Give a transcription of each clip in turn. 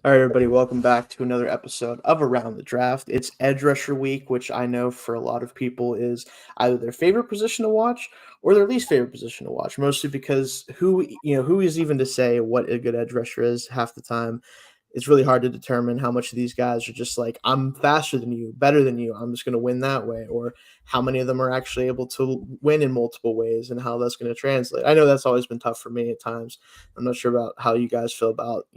All right, everybody, welcome back to another episode of Around the Draft. It's Edge Rusher Week, which I know for a lot of people is either their favorite position to watch or their least favorite position to watch, mostly because who is even to say what a good edge rusher is half the time. It's really hard to determine how much of these guys are just like, I'm faster than you, better than you, I'm just going to win that way, or how many of them are actually able to win in multiple ways and how that's going to translate. I know that's always been tough for me at times. I'm not sure about how you guys feel about,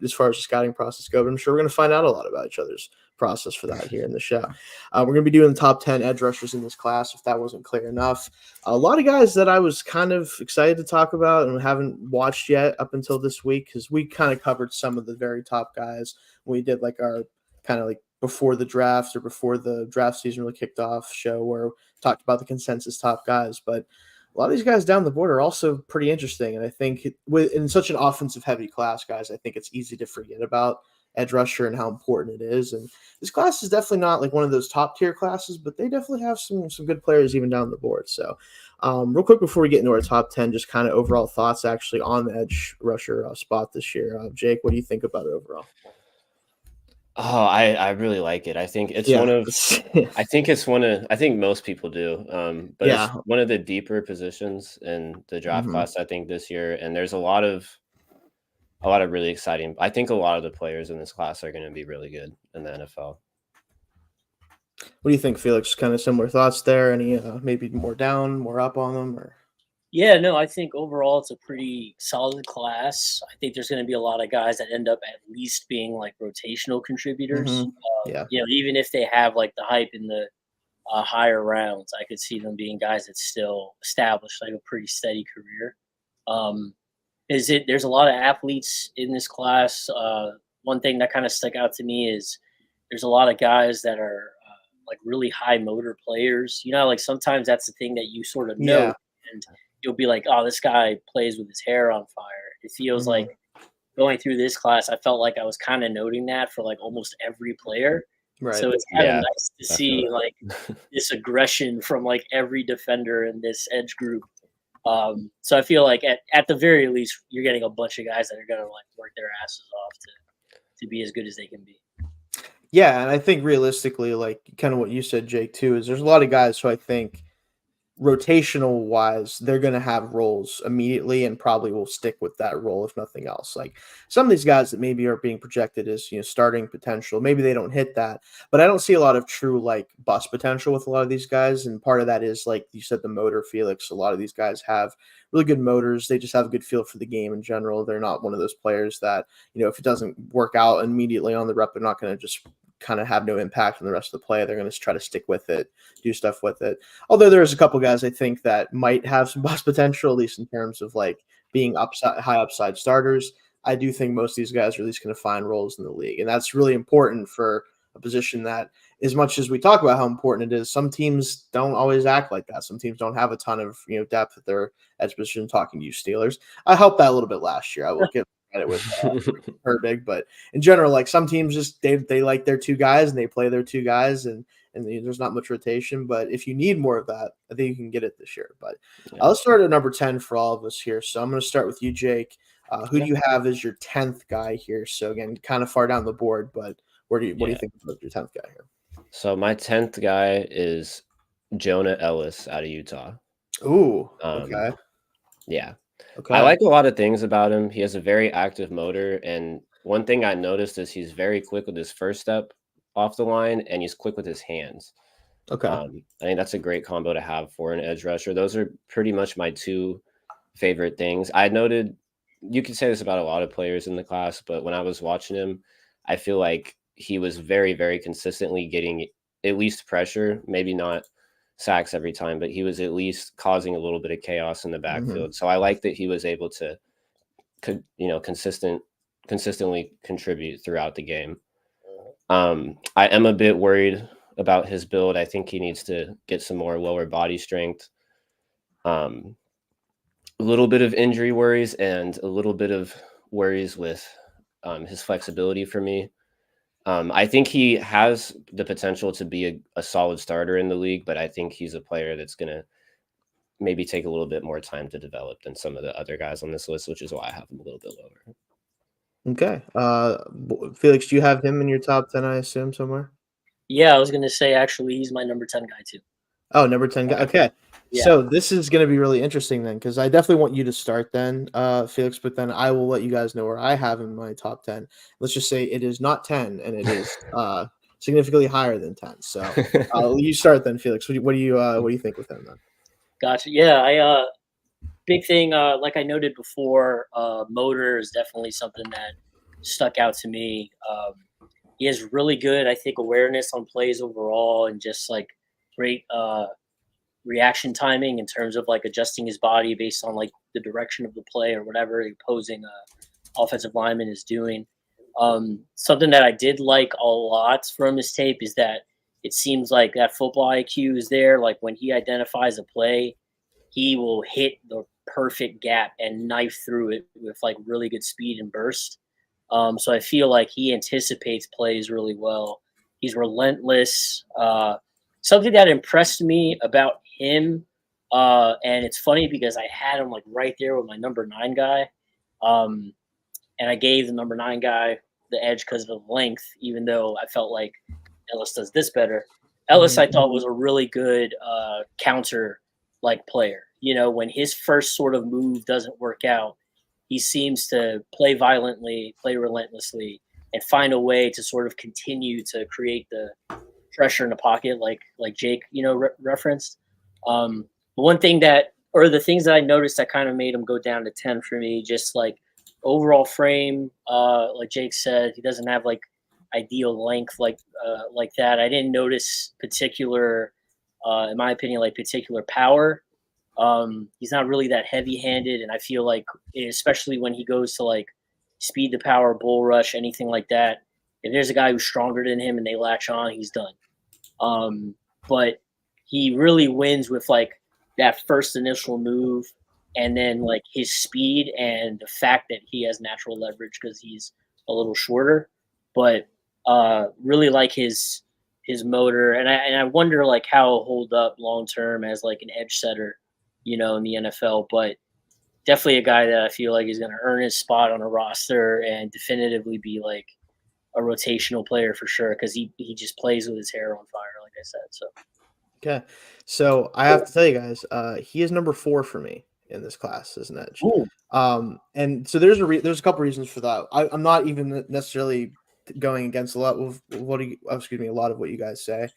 as far as the scouting process go, but I'm sure we're going to find out a lot about each other's process for that here in the show. We're going to be doing the top 10 edge rushers in this class, if that wasn't clear enough. A lot of guys that I was kind of excited to talk about and haven't watched yet up until this week, because we kind of covered some of the very top guys when we did like our kind of like before the draft or before the draft season really kicked off show where we talked about the consensus top guys. But a lot of these guys down the board are also pretty interesting. And I think in such an offensive heavy class, guys, I think it's easy to forget about edge rusher and how important it is. And this class is definitely not like one of those top tier classes, but they definitely have some good players even down the board. So real quick before we get into our top 10, just kind of overall thoughts actually on the edge rusher spot this year. Jake, what do you think about it overall? Oh, I really like it. I think it's Yeah. I think most people do. But it's Yeah. one of the deeper positions in the draft class, I think, this year. And there's a lot of really exciting. I think a lot of the players in this class are going to be really good in the NFL. What do you think, Felix? Kind of similar thoughts there? Any maybe more down, more up on them, or? Yeah, no, I think overall it's a pretty solid class. I think there's going to be a lot of guys that end up at least being like rotational contributors. Yeah. Even if they have like the hype in the higher rounds, I could see them being guys that still establish like a pretty steady career. There's a lot of athletes in this class. One thing that kind of stuck out to me is there's a lot of guys that are like really high motor players. Like sometimes that's the thing that you sort of know. Yeah. And you'll be like, oh, this guy plays with his hair on fire. It feels like going through this class, I felt like I was kind of noting that for like almost every player. Right. So it's kind of nice to see like this aggression from like every defender in this edge group. So I feel like at the very least, you're getting a bunch of guys that are going to like work their asses off to be as good as they can be. Yeah, and I think realistically, like kind of what you said, Jake, too, is there's a lot of guys who I think rotational wise, they're going to have roles immediately and probably will stick with that role if nothing else. Like some of these guys that maybe are being projected as, starting potential, maybe they don't hit that, but I don't see a lot of true like bust potential with a lot of these guys. And part of that is like you said, the motor, Felix. A lot of these guys have really good motors. They just have a good feel for the game in general. They're not one of those players that, if it doesn't work out immediately on the rep, they're not going to just kind of have no impact on the rest of the play. They're going to try to stick with it, do stuff with it. Although there's a couple guys I think that might have some bust potential, at least in terms of like being high upside starters. I do think most of these guys are at least going to find roles in the league. And that's really important for a position that, as much as we talk about how important it is, some teams don't always act like that. Some teams don't have a ton of depth at their edge position. Talking to you Steelers, I helped that a little bit last year. I will give credit with Herbig, but in general, like some teams just they like their two guys and they play their two guys and there's not much rotation. But if you need more of that, I think you can get it this year. But let's start at number 10 for all of us here. So I'm going to start with you, Jake. Who do you have as your 10th guy here? So again, kind of far down the board, but what do you think about your 10th guy here? So my 10th guy is Jonah Elliss out of Utah. Ooh, okay. Yeah. Okay. I like a lot of things about him. He has a very active motor, and one thing I noticed is he's very quick with his first step off the line, and he's quick with his hands. Okay. I think that's a great combo to have for an edge rusher. Those are pretty much my two favorite things. I noted, you could say this about a lot of players in the class, but when I was watching him, I feel like he was very, very consistently getting at least pressure, maybe not sacks every time, but he was at least causing a little bit of chaos in the backfield. So I like that he was able to, consistently contribute throughout the game. I am a bit worried about his build. I think he needs to get some more lower body strength. A little bit of injury worries and a little bit of worries with his flexibility for me. I think he has the potential to be a solid starter in the league, but I think he's a player that's going to maybe take a little bit more time to develop than some of the other guys on this list, which is why I have him a little bit lower. Okay. Felix, do you have him in your top 10, I assume, somewhere? Yeah, I was gonna say actually he's my number 10 guy too. Oh, number 10 guy. Okay. Yeah. So this is going to be really interesting then, because I definitely want you to start then, Felix, but then I will let you guys know where I have in my top 10. Let's just say it is not 10 and it is significantly higher than 10. So you start then, Felix. What do you think with him then? Gotcha. Yeah, I big thing, like I noted before, motor is definitely something that stuck out to me. He has really good, I think, awareness on plays overall, and just like great reaction timing in terms of like adjusting his body based on like the direction of the play or whatever the opposing offensive lineman is doing. Something that I did like a lot from his tape is that it seems like that football IQ is there. Like when he identifies a play, he will hit the perfect gap and knife through it with like really good speed and burst. So I feel like he anticipates plays really well. He's relentless. Something that impressed me about him, and it's funny because I had him like right there with my number 9 guy, and I gave the number 9 guy the edge because of the length, even though I felt like Ellis does this better. Ellis, I thought, was a really good counter like player. You know, when his first sort of move doesn't work out, he seems to play violently, play relentlessly, and find a way to sort of continue to create the pressure in the pocket, like Jake, referenced. The one thing that, or the things that I noticed that kind of made him go down to 10 for me, just like overall frame, like Jake said, he doesn't have like ideal length like that. I didn't notice particular, in my opinion, like particular power. He's not really that heavy-handed, and I feel like, especially when he goes to like speed to power, bull rush, anything like that, if there's a guy who's stronger than him and they latch on, he's done. But he really wins with like that first initial move, and then like his speed and the fact that he has natural leverage because he's a little shorter. But really like his motor, and I wonder like how he'll hold up long term as like an edge setter, in the NFL. But definitely a guy that I feel like is going to earn his spot on a roster and definitively be like a rotational player for sure, because he just plays with his hair on fire, like I said. So Okay. So I have to tell you guys, he is number 4 for me in this class as an edge. Ooh. And so there's a couple reasons for that. I'm not even necessarily going against a lot of a lot of what you guys say.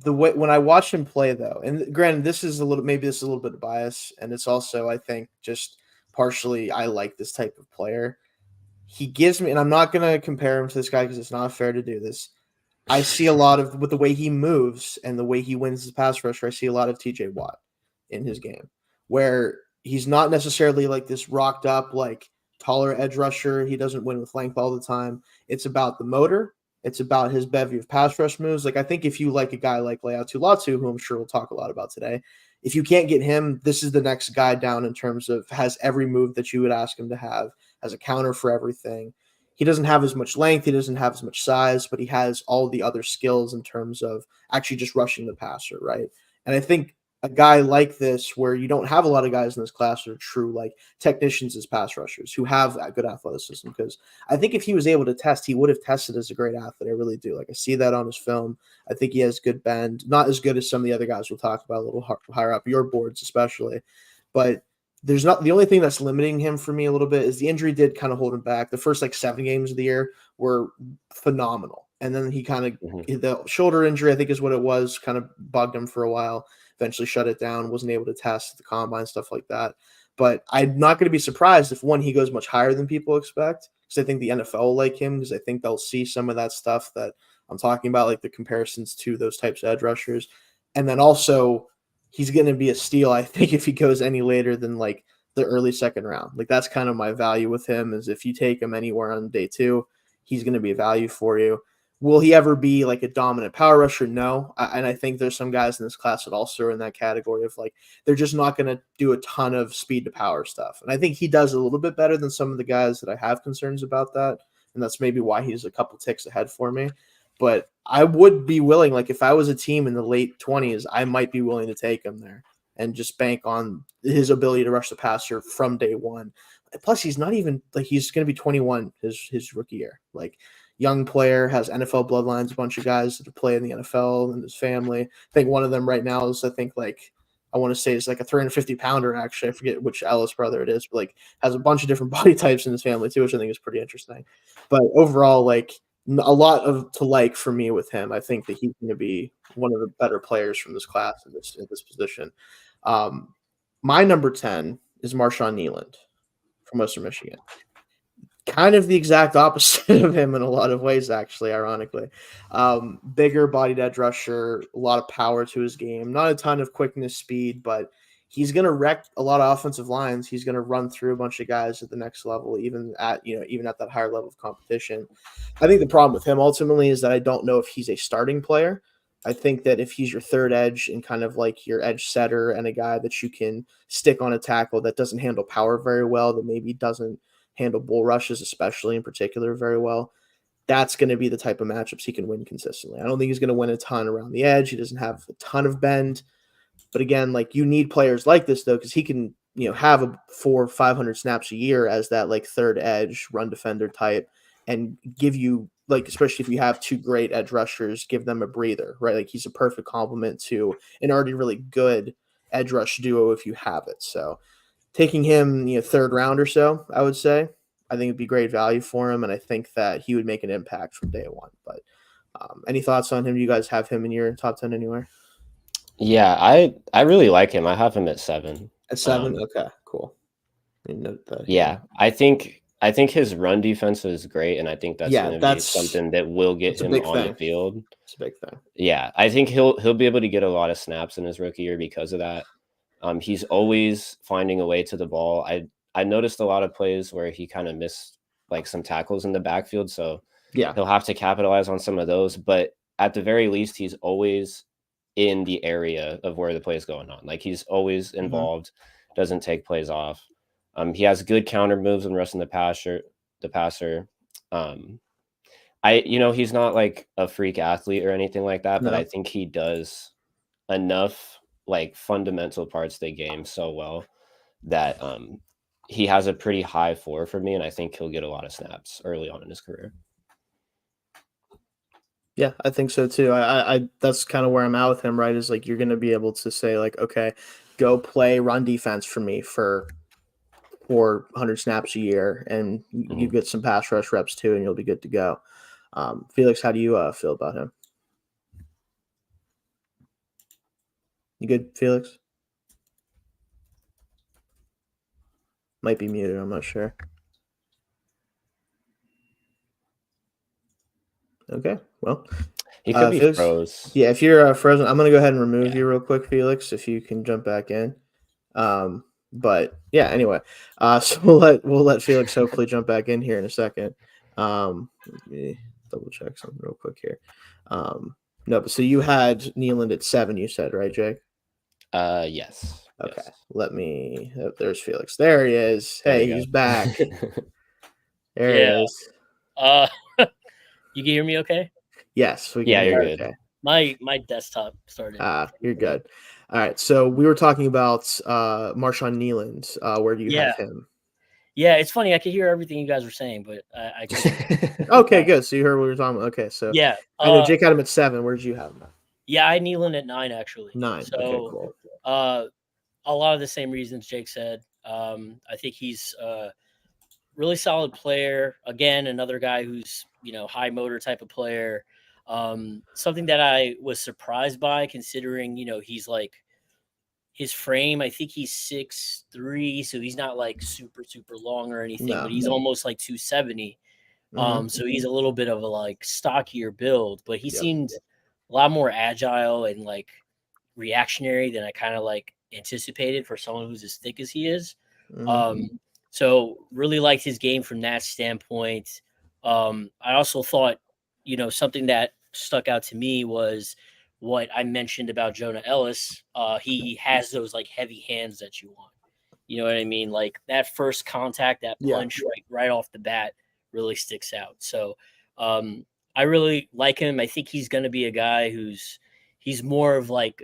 The way when I watch him play though, and granted, this is a little bit of bias, and it's also, I think, just partially I like this type of player. He gives me, and I'm not gonna compare him to this guy because it's not fair to do this. I see a lot of, with the way he moves and the way he wins his pass rusher, I see a lot of TJ Watt in his game, where he's not necessarily like this rocked up, like taller edge rusher. He doesn't win with length all the time. It's about the motor. It's about his bevy of pass rush moves. Like, I think if you like a guy like Leatu Latu, who I'm sure we'll talk a lot about today, if you can't get him, this is the next guy down in terms of has every move that you would ask him to have, has a counter for everything. He doesn't have as much length, he doesn't have as much size, but he has all the other skills in terms of actually just rushing the passer, right? And I think a guy like this, where you don't have a lot of guys in this class who are true like technicians as pass rushers who have a good athleticism, because I think if he was able to test, he would have tested as a great athlete. I really do. Like, I see that on his film. I think he has good bend, not as good as some of the other guys we'll talk about a little higher up your boards, especially, but there's not, the only thing that's limiting him for me a little bit is the injury did kind of hold him back. The first like 7 games of the year were phenomenal. And then he kind of, the shoulder injury, I think is what it was, kind of bugged him for a while, eventually shut it down, wasn't able to test at the combine, stuff like that. But I'm not going to be surprised if, one, he goes much higher than people expect, because I think the NFL will like him, because I think they'll see some of that stuff that I'm talking about, like the comparisons to those types of edge rushers. And then also, he's going to be a steal, I think, if he goes any later than like the early second round. Like, that's kind of my value with him, is if you take him anywhere on day 2, he's going to be a value for you. Will he ever be like a dominant power rusher? No. And I think there's some guys in this class that also are in that category of like, they're just not going to do a ton of speed to power stuff. And I think he does a little bit better than some of the guys that I have concerns about that. And that's maybe why he's a couple ticks ahead for me. But I would be willing, like if I was a team in the late 20s, I might be willing to take him there and just bank on his ability to rush the passer from day 1. Plus, he's not even like he's going to be 21 his rookie year. Like young player, has NFL bloodlines, a bunch of guys that play in the NFL and his family. I think one of them right now is I want to say is like a 350-pounder. Actually, I forget which Ellis brother it is, but like has a bunch of different body types in his family too, which I think is pretty interesting. But overall, like a lot of to like for me with him. I think that he's going to be one of the better players from this class in this position. My number 10 is Marshawn Kneeland from Western Michigan. Kind of the exact opposite of him in a lot of ways, actually, ironically. Bigger bodied edge rusher, a lot of power to his game, not a ton of quickness, speed, but he's going to wreck a lot of offensive lines. He's going to run through a bunch of guys at the next level, even at that higher level of competition. I think the problem with him ultimately is that I don't know if he's a starting player. I think that if he's your third edge and kind of like your edge setter and a guy that you can stick on a tackle that doesn't handle power very well, that maybe doesn't handle bull rushes, especially in particular, very well, that's going to be the type of matchups he can win consistently. I don't think he's going to win a ton around the edge. He doesn't have a ton of bend. But again, like you need players like this, though, because he can, have a 400 or 500 snaps a year as that like third edge run defender type and give you, like, especially if you have two great edge rushers, give them a breather, right? Like he's a perfect complement to an already really good edge rush duo if you have it. So taking him, third round or so, I would say, I think it'd be great value for him. And I think that he would make an impact from day one. But any thoughts on him? Do you guys have him in your top 10 anywhere? Yeah, I really like him. I have him at 7. At 7? Okay, cool. Note that. Yeah, I think his run defense is great, and I think that's going to be something that will get him on the field. It's a big thing. Yeah, I think he'll be able to get a lot of snaps in his rookie year because of that. He's always finding a way to the ball. I noticed a lot of plays where he kind of missed like some tackles in the backfield, so yeah, he'll have to capitalize on some of those. But at the very least, he's always in the area of where the play is going on. Like he's always involved, doesn't take plays off. He has good counter moves when rushing the passer. He's not like a freak athlete or anything like that, but I think he does enough like fundamental parts of the game so well that he has a pretty high floor for me, and I think he'll get a lot of snaps early on in his career. Yeah, I think so too. I that's kind of where I'm at with him, right? Is like you're going to be able to say like, okay, go play run defense for me for 400 snaps a year, and you get some pass rush reps too, and you'll be good to go. Felix, how do you feel about him? You good, Felix? Might be muted. I'm not sure. Okay, well, he could be Felix, froze. Yeah, if you're frozen, I'm gonna go ahead and remove you real quick, Felix. If you can jump back in. But yeah, anyway, so we'll let Felix hopefully jump back in here in a second. Let me double check something real quick here. No, but so you had Kneeland at 7, you said, right, Jake? Yes. Okay, yes. let me. Oh, there's Felix. There he is. Hey, he's back. There he is. You can hear me okay? Yes, we can. Yeah, you're good. Okay. My desktop started. You're good. All right, so we were talking about Marshawn Kneeland. Where do you have him? Yeah, it's funny. I could hear everything you guys were saying, but I couldn't. Okay, good. So you heard what we were talking about. Okay, so yeah, I know Jake had him at 7. Where did you have him at? Yeah, I Kneeland at 9 actually. 9. So, okay, cool. A lot of the same reasons Jake said. I think he's a really solid player. Again, another guy who's high motor type of player. Something that I was surprised by, considering he's like his frame. I think he's 6'3", so he's not like super long or anything, but he's almost like 270. So he's a little bit of a like stockier build, but he seemed a lot more agile and like reactionary than I kind of like anticipated for someone who's as thick as he is. So really liked his game from that standpoint. I also thought, something that stuck out to me was what I mentioned about Jonah Ellis. He has those like heavy hands that you want. You know what I mean? Like that first contact, that punch right off the bat really sticks out. So I really like him. I think he's going to be a guy he's more of like,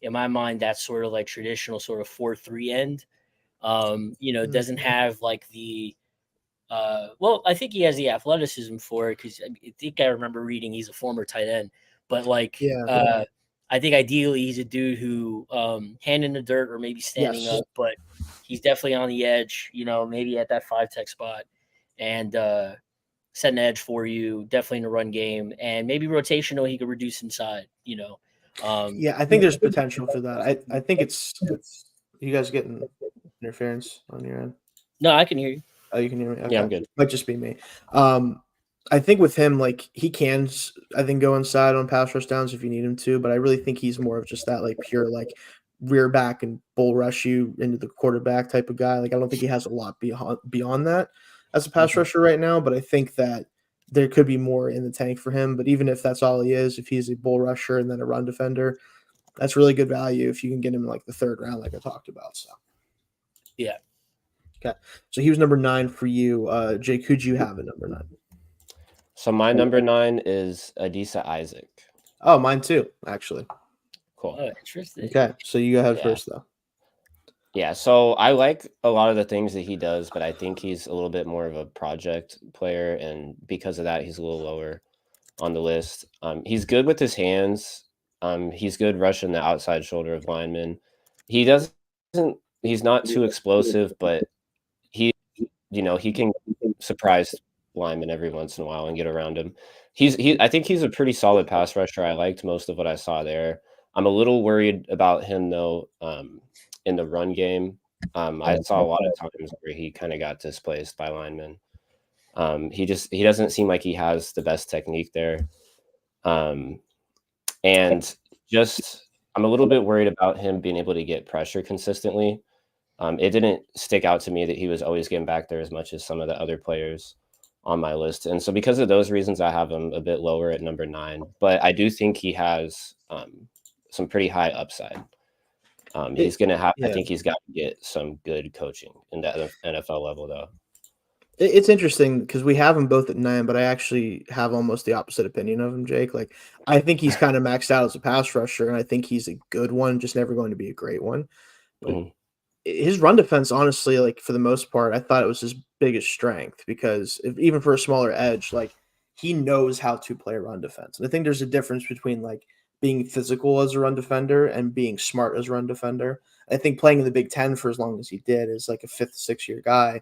in my mind, that sort of like traditional sort of 4-3 end. Doesn't have like the I think he has the athleticism for it because I think I remember reading he's a former tight end, but like Yeah. I think ideally he's a dude who hand in the dirt or maybe standing Yes. up, but he's definitely on the edge, maybe at that 5 tech spot and set an edge for you, definitely in the run game, and maybe rotational he could reduce inside, Yeah, I think there's potential for that. I think it's you guys getting interference on your end. No, I can hear you. Oh, you can hear me? Okay. Yeah, I'm good. Might just be me. I think with him, like he can, I think go inside on pass rush downs if you need him to, but I really think he's more of just that like pure like rear back and bull rush you into the quarterback type of guy. Like I don't think he has a lot beyond that as a pass rusher right now, but I think that there could be more in the tank for him. But even if that's all he is, if he's a bull rusher and then a run defender, that's really good value if you can get him in like the 3rd round, like I talked about. So Yeah. okay. So he was number 9 for you. Jake, who'd you have at number 9? So my number 9 is Adisa Isaac. Oh, mine too, actually. Cool. Oh, interesting. Okay. So you go ahead first though. Yeah, so I like a lot of the things that he does, but I think he's a little bit more of a project player, and because of that, he's a little lower on the list. He's good with his hands. He's good rushing the outside shoulder of linemen. He's not too explosive, but he can surprise linemen every once in a while and get around him. I think he's a pretty solid pass rusher. I liked most of what I saw there. I'm a little worried about him though. In the run game, I saw a lot of times where he kind of got displaced by linemen. He doesn't seem like he has the best technique there. And just I'm a little bit worried about him being able to get pressure consistently. It didn't stick out to me that he was always getting back there as much as some of the other players on my list. And so because of those reasons, I have him a bit lower at number 9. But I do think he has some pretty high upside. He's going to have, I think he's got to get some good coaching in the NFL level, though. It's interesting because we have him both at 9, but I actually have almost the opposite opinion of him, Jake. Like, I think he's kind of maxed out as a pass rusher, and I think he's a good one, just never going to be a great one. But his run defense, honestly, like for the most part, I thought it was his biggest strength because even for a smaller edge, like he knows how to play run defense. And I think there's a difference between like being physical as a run defender and being smart as a run defender. I think playing in the Big Ten for as long as he did as like a 5th, 6th year guy,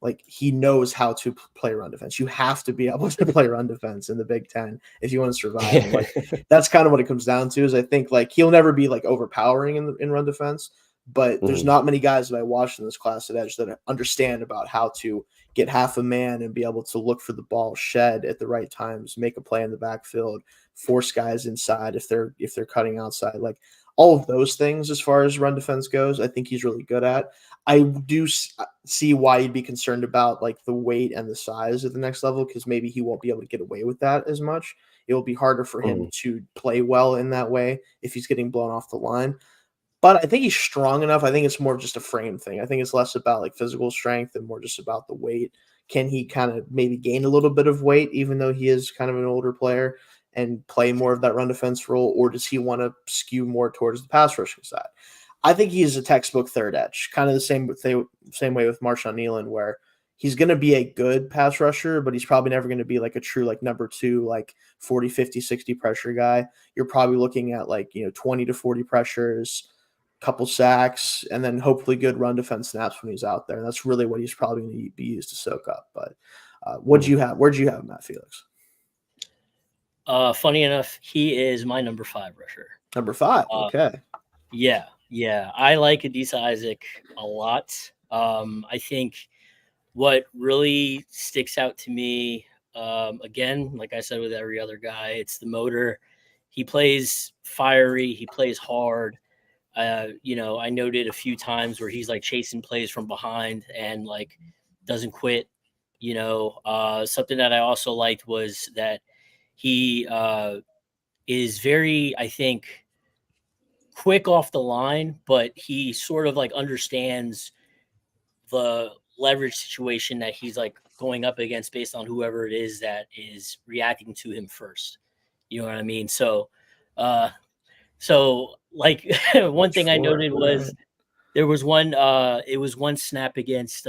like he knows how to play run defense. You have to be able to play run defense in the Big Ten if you want to survive. And like that's kind of what it comes down to. Is I think like he'll never be like overpowering in run defense, but there's not many guys that I watched in this class at edge that understand about how to get half a man and be able to look for the ball shed at the right times, make a play in the backfield, force guys inside if they're cutting outside. Like all of those things as far as run defense goes, I think he's really good at. I do see why you'd be concerned about like the weight and the size at the next level because maybe he won't be able to get away with that as much. It will be harder for him to play well in that way if he's getting blown off the line. But I think he's strong enough. I think it's more of just a frame thing. I think it's less about like physical strength and more just about the weight. Can he kind of maybe gain a little bit of weight, even though he is kind of an older player, and play more of that run defense role? Or does he want to skew more towards the pass rushing side? I think he's a textbook third edge, kind of the same way with Marshawn Nealon, where he's going to be a good pass rusher, but he's probably never going to be like a true like number 2, like 40, 50, 60 pressure guy. You're probably looking at like, 20 to 40 pressures, couple sacks, and then hopefully good run defense snaps when he's out there. And that's really what he's probably going to be used to soak up. But where'd you have Matt Felix? Funny enough, he is my number 5 rusher. Number 5. Okay. Yeah. I like Adisa Isaac a lot. I think what really sticks out to me, again, like I said with every other guy, it's the motor. He plays fiery. He plays hard. I noted a few times where he's like chasing plays from behind and like doesn't quit. Something that I also liked was that he is very, I think, quick off the line, but he sort of like understands the leverage situation that he's like going up against based on whoever it is that is reacting to him first. You know what I mean? So like one thing I noted was There was one. It was one snap against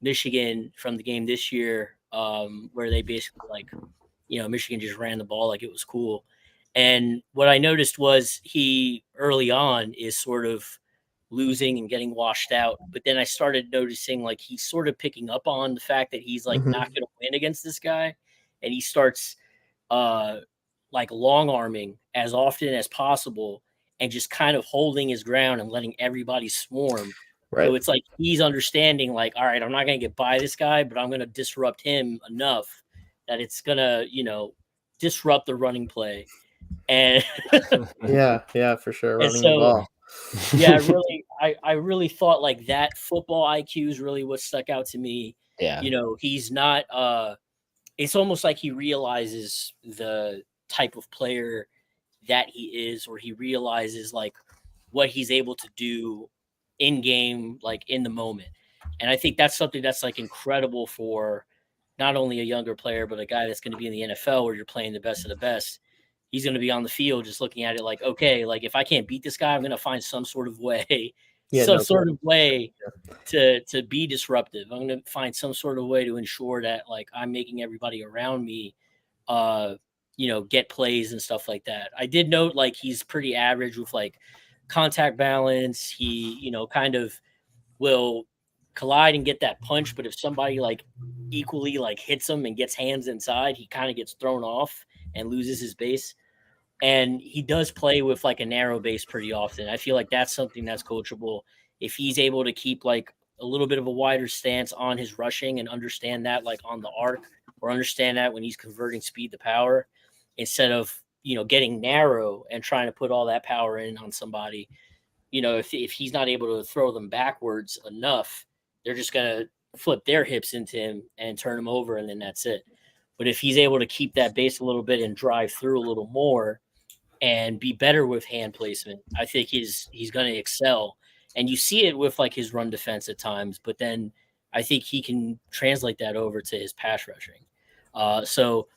Michigan from the game this year, where they basically Michigan just ran the ball like it was cool. And what I noticed was he early on is sort of losing and getting washed out. But then I started noticing like he's sort of picking up on the fact that he's like not going to win against this guy, and he starts like long arming as often as possible and just kind of holding his ground and letting everybody swarm. Right. So it's like he's understanding, like, all right, I'm not going to get by this guy, but I'm going to disrupt him enough that it's going to, disrupt the running play. And yeah, for sure. Running so, the ball. Yeah, I really thought like that football IQ is really what stuck out to me. Yeah. He's not, it's almost like he realizes the type of player that he is, or he realizes like what he's able to do in game, like in the moment. And I think that's something that's like incredible for not only a younger player, but a guy that's going to be in the NFL where you're playing the best of the best. He's going to be on the field just looking at it like, okay, like if I can't beat this guy, I'm going to find some sort of way, to be disruptive. I'm going to find some sort of way to ensure that like I'm making everybody around me, get plays and stuff like that. I did note like he's pretty average with like contact balance. He, kind of will collide and get that punch, but if somebody like equally like hits him and gets hands inside, he kind of gets thrown off and loses his base. And he does play with like a narrow base pretty often. I feel like that's something that's coachable. If he's able to keep like a little bit of a wider stance on his rushing and understand that like on the arc, or understand that when he's converting speed to power, instead of, getting narrow and trying to put all that power in on somebody, if he's not able to throw them backwards enough, they're just going to flip their hips into him and turn him over. And then that's it. But if he's able to keep that base a little bit and drive through a little more and be better with hand placement, I think he's going to excel. And you see it with like his run defense at times, but then I think he can translate that over to his pass rushing. So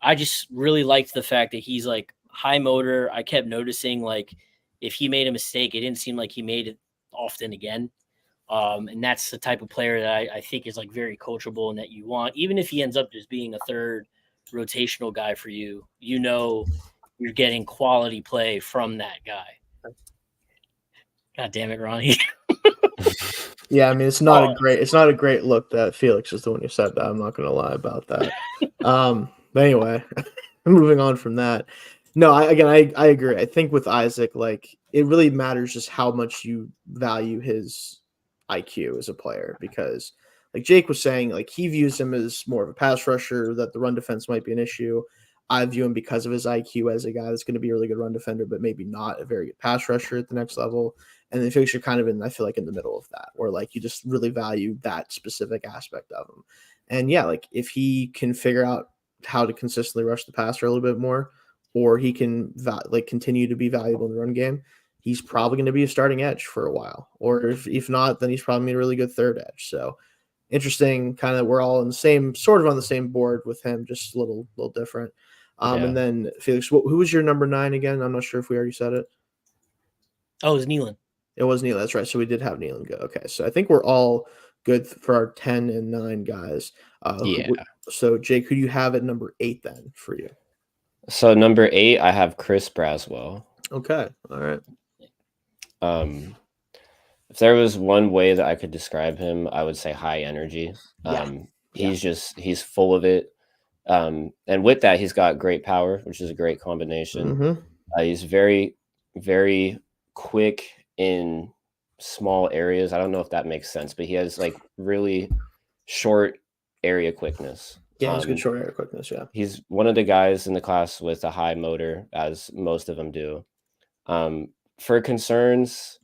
I just really liked the fact that he's like high motor. I kept noticing like if he made a mistake, it didn't seem like he made it often again. And that's the type of player that I think is like very coachable and that you want, even if he ends up just being a third rotational guy for you, you're getting quality play from that guy. God damn it, Ronnie. Yeah, I mean it's not a great look that Felix is the one who said that. I'm not gonna lie about that. But anyway, moving on from that. No, I agree. I think with Isaac, like it really matters just how much you value his IQ as a player, because like Jake was saying, like he views him as more of a pass rusher, that the run defense might be an issue. I view him because of his IQ as a guy that's going to be a really good run defender, but maybe not a very good pass rusher at the next level. And then Felix, you're kind of I feel like in the middle of that, where like you just really value that specific aspect of him. And yeah, like if he can figure out how to consistently rush the passer a little bit more, or he can continue to be valuable in the run game, he's probably going to be a starting edge for a while. Or if not, then he's probably a really good third edge. So interesting, kind of we're all on the same board with him, just a little different. And then Felix, who was your number 9 again? I'm not sure if we already said it. Oh, it was Nealon. It was Nealon. That's right. So we did have Nealon go. Okay. So I think we're all good for our 10 and 9 guys. So Jake, who do you have at number 8 then for you? So number 8, I have Chris Braswell. Okay. All right. If there was one way that I could describe him, I would say high energy. He's full of it. And with that, he's got great power, which is a great combination. Mm-hmm. He's very, very quick in small areas. I don't know if that makes sense, but he has like really short area quickness. Yeah, he's good short area quickness. Yeah, he's one of the guys in the class with a high motor, as most of them do. For concerns,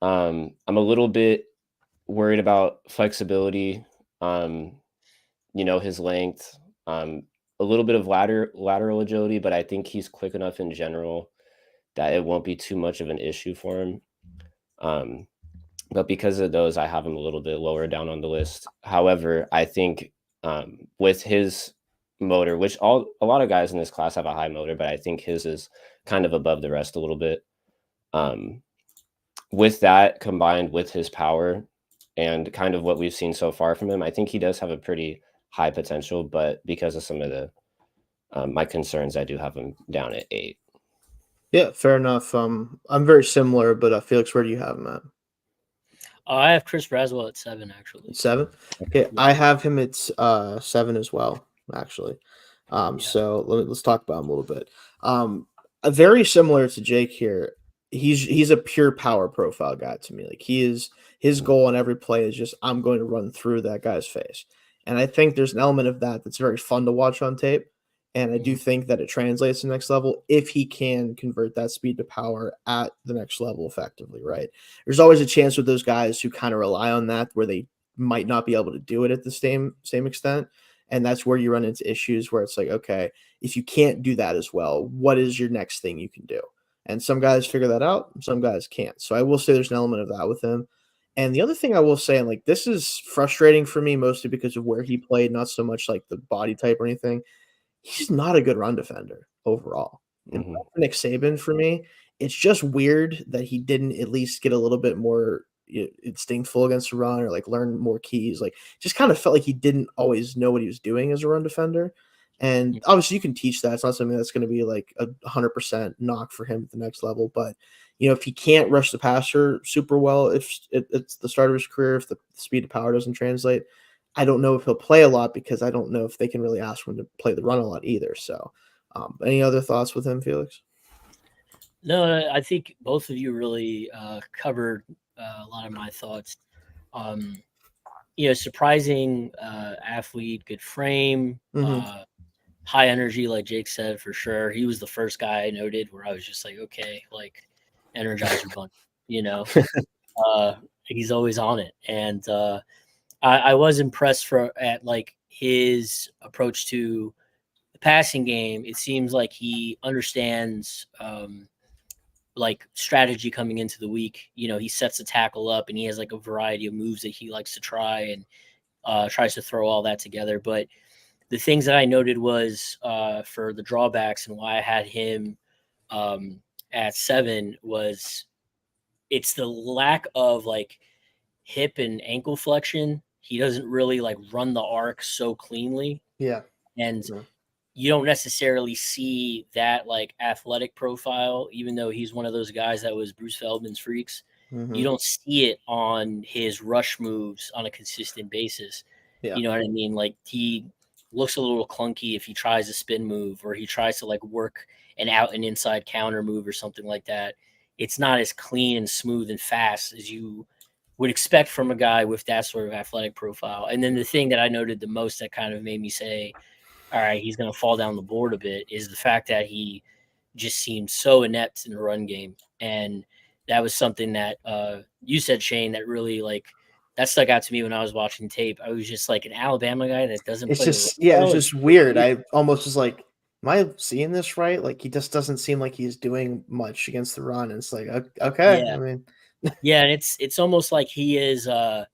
I'm a little bit worried about flexibility. His length. A little bit of lateral agility, but I think he's quick enough in general that it won't be too much of an issue for him. But because of those, I have him a little bit lower down on the list. However, I think with his motor, which a lot of guys in this class have a high motor, but I think his is kind of above the rest a little bit. with that combined with his power and kind of what we've seen so far from him, I think he does have a pretty high potential, but because of some of the my concerns, I do have him down at 8. Yeah, fair enough. I'm very similar, but Felix, where do you have him at? I have Chris Braswell at 7, actually. 7. Okay, Yeah. I have him at 7 as well, actually. Yeah. So let's talk about him a little bit. Very similar to Jake here. He's a pure power profile guy to me. Like his goal on every play is just I'm going to run through that guy's face. And I think there's an element of that that's very fun to watch on tape. And I do think that it translates to the next level if he can convert that speed to power at the next level effectively, right? There's always a chance with those guys who kind of rely on that where they might not be able to do it at the same extent. And that's where you run into issues where it's like, okay, if you can't do that as well, what is your next thing you can do? And some guys figure that out, some guys can't. So I will say there's an element of that with him. And the other thing I will say, and like this is frustrating for me mostly because of where he played, not so much like the body type or anything. He's not a good run defender overall. And Mhm. Nick Saban for me, it's just weird that he didn't at least get a little bit more instinctful against the run or like learn more keys. Like just kind of felt like he didn't always know what he was doing as a run defender. And obviously you can teach that. It's not something that's going to be like 100% knock for him at the next level. But if he can't rush the passer super well, if it's the start of his career, if the speed to power doesn't translate, I don't know if he'll play a lot because I don't know if they can really ask him to play the run a lot either. So, any other thoughts with him, Felix? No, I think both of you really covered a lot of my thoughts. Surprising athlete, good frame, high energy, like Jake said, for sure. He was the first guy I noted where I was just like, okay, like Energizer Bunny, he's always on it. And I was impressed at like his approach to the passing game. It seems like he understands like strategy coming into the week. He sets a tackle up and he has like a variety of moves that he likes to try and tries to throw all that together. But the things that I noted was for the drawbacks and why I had him at 7 was it's the lack of like hip and ankle flexion. He doesn't really like run the arc so cleanly. Yeah. And you don't necessarily see that like athletic profile, even though he's one of those guys that was Bruce Feldman's freaks. You don't see it on his rush moves on a consistent basis. Yeah. You know what I mean? Like he looks a little clunky if he tries a spin move or he tries to like work an out and inside counter move or something like that. It's not as clean and smooth and fast as you would expect from a guy with that sort of athletic profile. And then the thing that I noted the most that kind of made me say, all right, he's going to fall down the board a bit is the fact that he just seemed so inept in the run game. And that was something that you said, Shane, that really like that stuck out to me when I was watching tape. I was just like an Alabama guy that doesn't it's play. just it's just weird. I almost was like, am I seeing this right? Like he just doesn't seem like he's doing much against the run. And it's like, okay. Yeah. I mean, yeah, and it's almost like he is at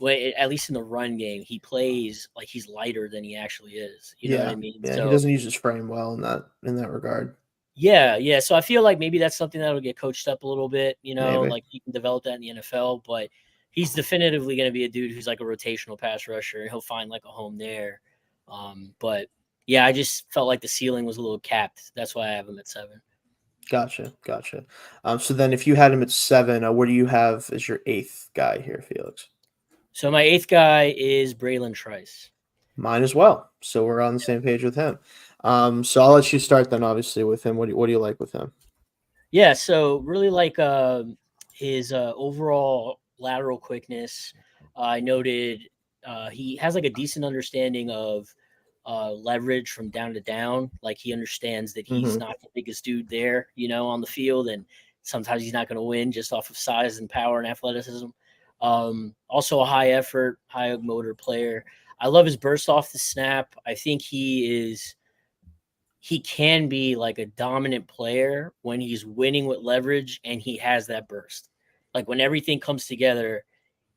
least in the run game, he plays like he's lighter than he actually is. You know what I mean? Yeah, So he doesn't use his frame well in that regard. yeah. So I feel like maybe that's something that'll get coached up a little bit, Maybe. like he can develop that in the NFL, but he's definitively going to be a dude who's like a rotational pass rusher and he'll find like a home there. But yeah, I just felt like the ceiling was a little capped. That's why I have him at 7. Gotcha. So then if you had him at 7, what do you have as your 8th guy here, Felix? So my 8th guy is Braylon Trice. Mine as well. So we're on the same page with him. So I'll let you start then, obviously, with him. What do you like with him? Yeah, so really like his overall lateral quickness. I noted he has like a decent understanding of leverage from down to down. Like he understands that he's not the biggest dude there, on the field, and sometimes he's not going to win just off of size and power and athleticism. Also a high effort, high motor player. I love his burst off the snap. I think he can be like a dominant player when he's winning with leverage and he has that burst. Like when everything comes together,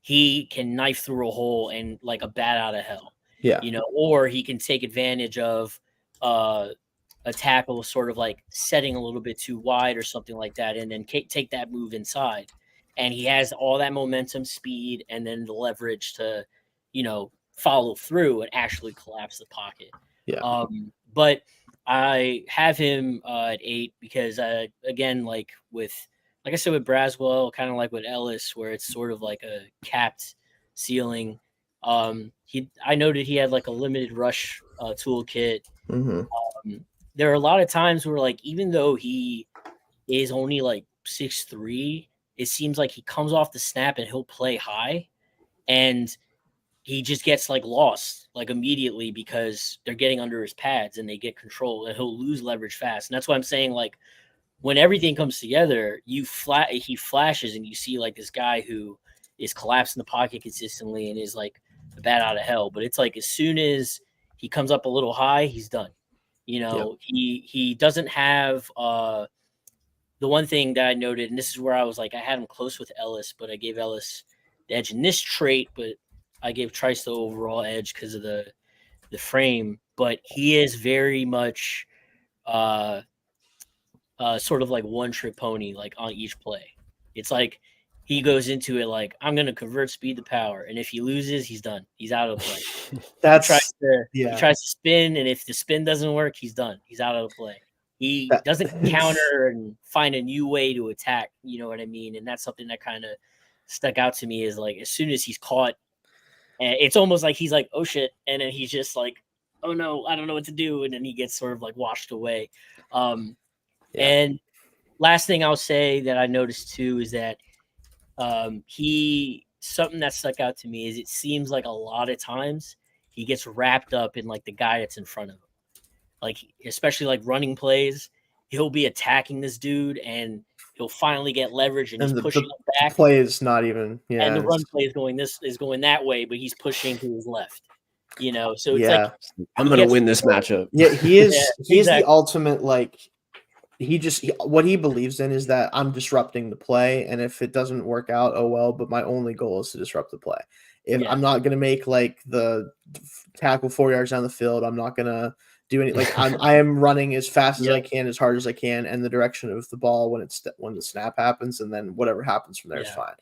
he can knife through a hole and like a bat out of hell. Yeah. Or he can take advantage of a tackle sort of like setting a little bit too wide or something like that and then take that move inside. and he has all that momentum, speed, and then the leverage to, follow through and actually collapse the pocket. Yeah. But I have him at 8 because, again, like I said with Braswell, kind of like with Ellis, where it's sort of like a capped ceiling. I noted he had like a limited rush toolkit. Mm-hmm. There are a lot of times where, like, even though he is only like 6'3", it seems like he comes off the snap and he'll play high, and he just gets like lost like immediately because they're getting under his pads and they get control, and he'll lose leverage fast. And that's why I'm saying, like, when everything comes together, he flashes and you see like this guy who is collapsing the pocket consistently and is like a bat out of hell. But it's like as soon as he comes up a little high, he's done. He doesn't have the one thing that I noted, and this is where I was like, I had him close with Ellis, but I gave Ellis the edge in this trait, but I gave Trice the overall edge because of the frame. But he is very much sort of like one trick pony, like on each play. It's like he goes into it like, I'm going to convert speed to power, and if he loses, he's done. He's out of the play. He tries to spin, and if the spin doesn't work, he's done. He's out of the play. He doesn't counter and find a new way to attack. You know what I mean? And that's something that kind of stuck out to me, is like as soon as he's caught, and it's almost like he's like, oh shit, and then he's just like, oh no, I don't know what to do, and then he gets sort of like washed away. And last thing I'll say that I noticed too is that something that stuck out to me is it seems like a lot of times he gets wrapped up in like the guy that's in front of him. Like, especially like running plays, he'll be attacking this dude and he'll finally get leverage and he's pushing him back. The play is not even, and the run play is going that way, but he's pushing to his left. So it's like, I'm gonna win this matchup. Yeah, he is. He is exactly. the ultimate, like, what he believes in is that I'm disrupting the play, and if it doesn't work out, oh well. But my only goal is to disrupt the play. If I'm not gonna make like the tackle 4 yards down the field, I'm not gonna do any. Like I am running as fast as I can, as hard as I can, and the direction of the ball when the snap happens, and then whatever happens from there is fine.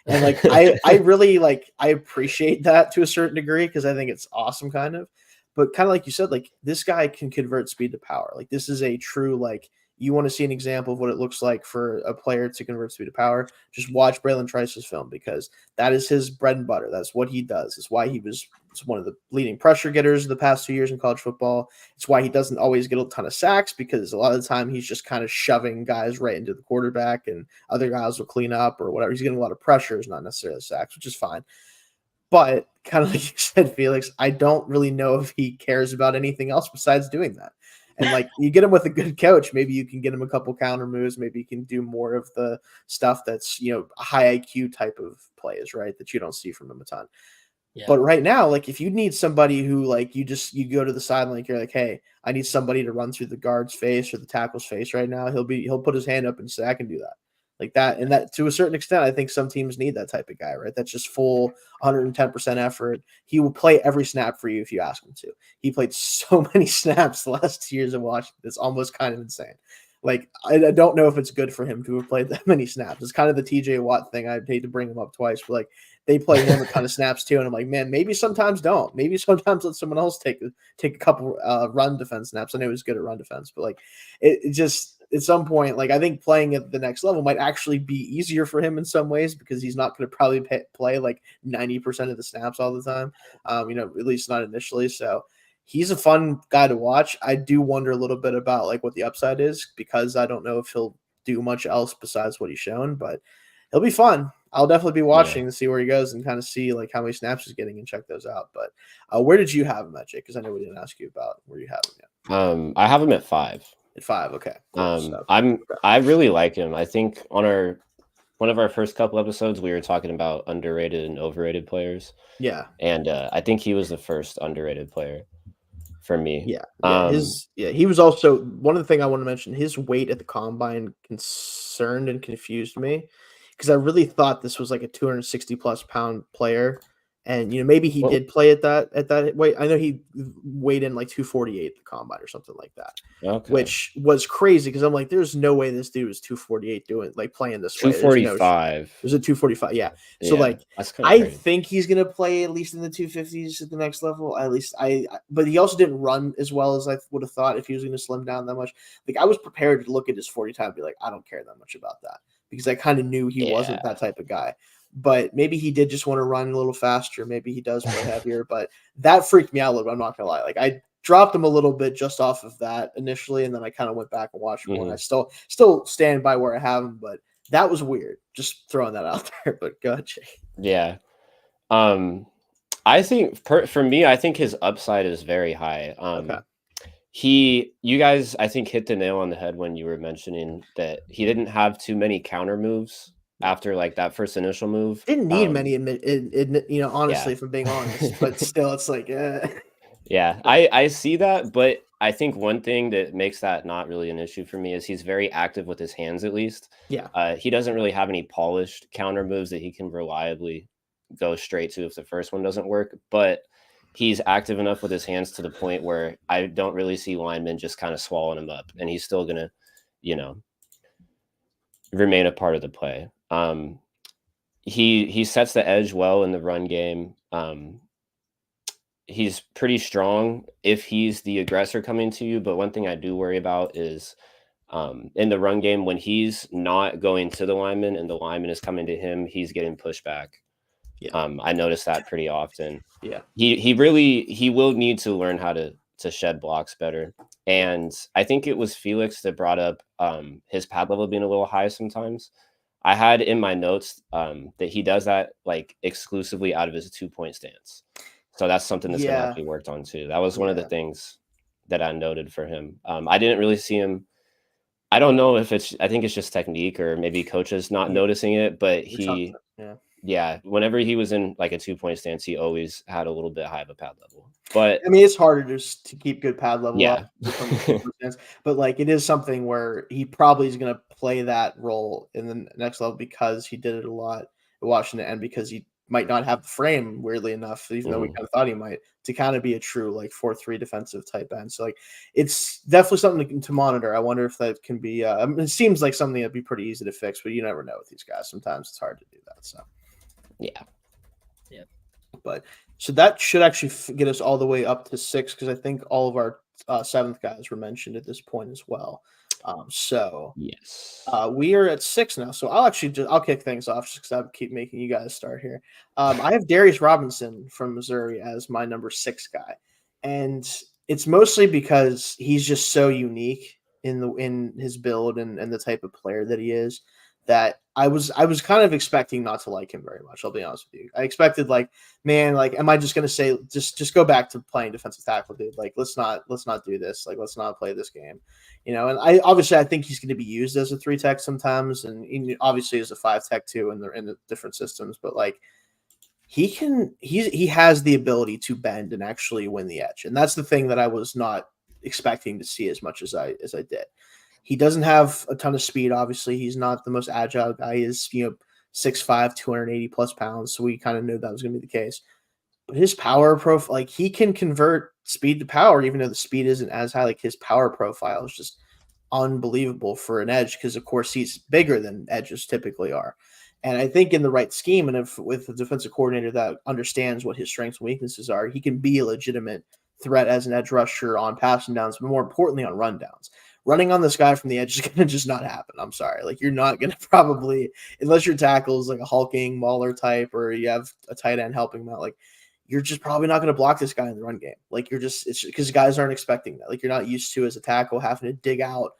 And like I really I appreciate that to a certain degree, because I think it's awesome, kind of. But kind of like you said, like, this guy can convert speed to power. Like, this is a true, like, you want to see an example of what it looks like for a player to convert speed to power, just watch Braylon Trice's film, because that is his bread and butter. That's what he does. It's why he was one of the leading pressure getters the past 2 years in college football. It's why he doesn't always get a ton of sacks, because a lot of the time he's just kind of shoving guys right into the quarterback, and other guys will clean up or whatever. He's getting a lot of pressures, not necessarily sacks, which is fine. But kind of like you said, Felix, I don't really know if he cares about anything else besides doing that. And like, you get him with a good coach, maybe you can get him a couple counter moves. Maybe you can do more of the stuff that's, high IQ type of plays, right, that you don't see from him a ton. Yeah. But right now, like, if you need somebody who, like, you go to the sideline, like, you're like, hey, I need somebody to run through the guard's face or the tackle's face right now, he'll put his hand up and say, I can do that. Like that, and that, to a certain extent, I think some teams need that type of guy, right? That's just full 110% effort. He will play every snap for you if you ask him to. He played so many snaps the last 2 years of Washington. It's almost kind of insane. Like, I don't know if it's good for him to have played that many snaps. It's kind of the TJ Watt thing. I'd hate to bring him up twice, but like, they play him a ton of snaps too. And I'm like, man, maybe sometimes don't. Maybe sometimes let someone else take a couple run defense snaps. I know he was good at run defense, but like, it just, at some point, like, I think playing at the next level might actually be easier for him in some ways, because he's not going to probably play like 90% of the snaps all the time, at least not initially. So he's a fun guy to watch. I do wonder a little bit about like what the upside is, because I don't know if he'll do much else besides what he's shown, but he'll be fun. I'll definitely be watching to see where he goes and kind of see like how many snaps he's getting and check those out. But where did you have him at, Jake? Because I know we didn't ask you about where you have him yet. I have him at 5. At 5, okay. I really like him. I think on one of our first couple episodes, we were talking about underrated and overrated players. Yeah. And I think he was the first underrated player for me. Yeah. He was also one of the things I want to mention. His weight at the combine concerned and confused me, because I really thought this was like a 260 plus pound player, And maybe he Well- did play at that weight. I know he weighed in like 248 at the combine or something like that, Okay. which was crazy because I'm like, there's no way this dude was 248 playing this way. 245. Was it 245? Yeah. So Yeah, like, that's kind of I crazy. think he's gonna play at least in the 250s at the next level. At least but he also didn't run as well as I would have thought if he was gonna slim down that much. Like I was prepared to look at his 40 time and be like, I don't care that much about that because I kind of knew he wasn't that type of guy. But maybe he did just want to run a little faster. Maybe he does play heavier, but that freaked me out a little bit. I'm not gonna lie. Like I dropped him a little bit just off of that initially, and then I kind of went back and watched more. And I still stand by where I have him, but that was weird. Just throwing that out there. But go ahead, Jay. Yeah. I think for me, I think his upside is very high. Okay. You guys, I think, hit the nail on the head when you were mentioning that he didn't have too many counter moves after like that first initial move. Didn't need many, honestly, if I'm being honest, but still, it's like, yeah, I see that, but I think one thing that makes that not really an issue for me is he's very active with his hands, at least. Yeah. He doesn't really have any polished counter moves that he can reliably go straight to if the first one doesn't work, but he's active enough with his hands to the point where I don't really see linemen just kind of swallowing him up, and he's still gonna, remain a part of the play. He sets the edge well in the run game. He's pretty strong if he's the aggressor coming to you, but one thing I do worry about is in the run game, when he's not going to the lineman and the lineman is coming to him, he's getting pushed back. Yeah. I notice that pretty often. Yeah. He will need to learn how to shed blocks better. And I think it was Felix that brought up his pad level being a little high sometimes. I had in my notes that he does that like exclusively out of his 2-point stance. So that's something that's going to have to be worked on too. That was one of the things that I noted for him. I didn't really see him. I don't know if I think it's just technique or maybe coaches not noticing it, but whenever he was in like a 2-point stance, he always had a little bit high of a pad level. But I mean, it's harder just to keep good pad level Yeah. up from the 2-point stance, but like it is something where he probably is going to play that role in the next level because he did it a lot at Washington and because he might not have the frame, weirdly enough, even though we kind of thought he might, to kind of be a true like 4-3 defensive type end. So like it's definitely something to monitor. I wonder if that can be it seems like something that'd be pretty easy to fix, but you never know with these guys. Sometimes it's hard to do that. So yeah. But so that should actually get us all the way up to 6 because I think all of our 7th guys were mentioned at this point as well. Yes, we are at 6 now. So I'll kick things off just because I keep making you guys start here. I have Darius Robinson from Missouri as my number 6 guy, and it's mostly because he's just so unique in his build and the type of player that he is. That I was kind of expecting not to like him very much. I'll be honest with you. I expected am I just going to say just go back to playing defensive tackle, dude? Like let's not do this. Like let's not play this game, And I think he's going to be used as a 3 tech sometimes, and obviously as a 5 tech too in the different systems. But like he has the ability to bend and actually win the edge, and that's the thing that I was not expecting to see as much as I did. He doesn't have a ton of speed. Obviously, he's not the most agile guy. He is, 6'5", 280 plus pounds. So we kind of knew that was going to be the case. But his power profile, like he can convert speed to power, even though the speed isn't as high. Like his power profile is just unbelievable for an edge because, of course, he's bigger than edges typically are. And I think in the right scheme and with a defensive coordinator that understands what his strengths and weaknesses are, he can be a legitimate threat as an edge rusher on passing downs, but more importantly on rundowns. Running on this guy from the edge is going to just not happen. I'm sorry. Like you're not going to probably, unless your tackle is like a hulking Mauler type or you have a tight end helping him out, like you're just probably not going to block this guy in the run game. Like it's because guys aren't expecting that. Like you're not used to as a tackle having to dig out,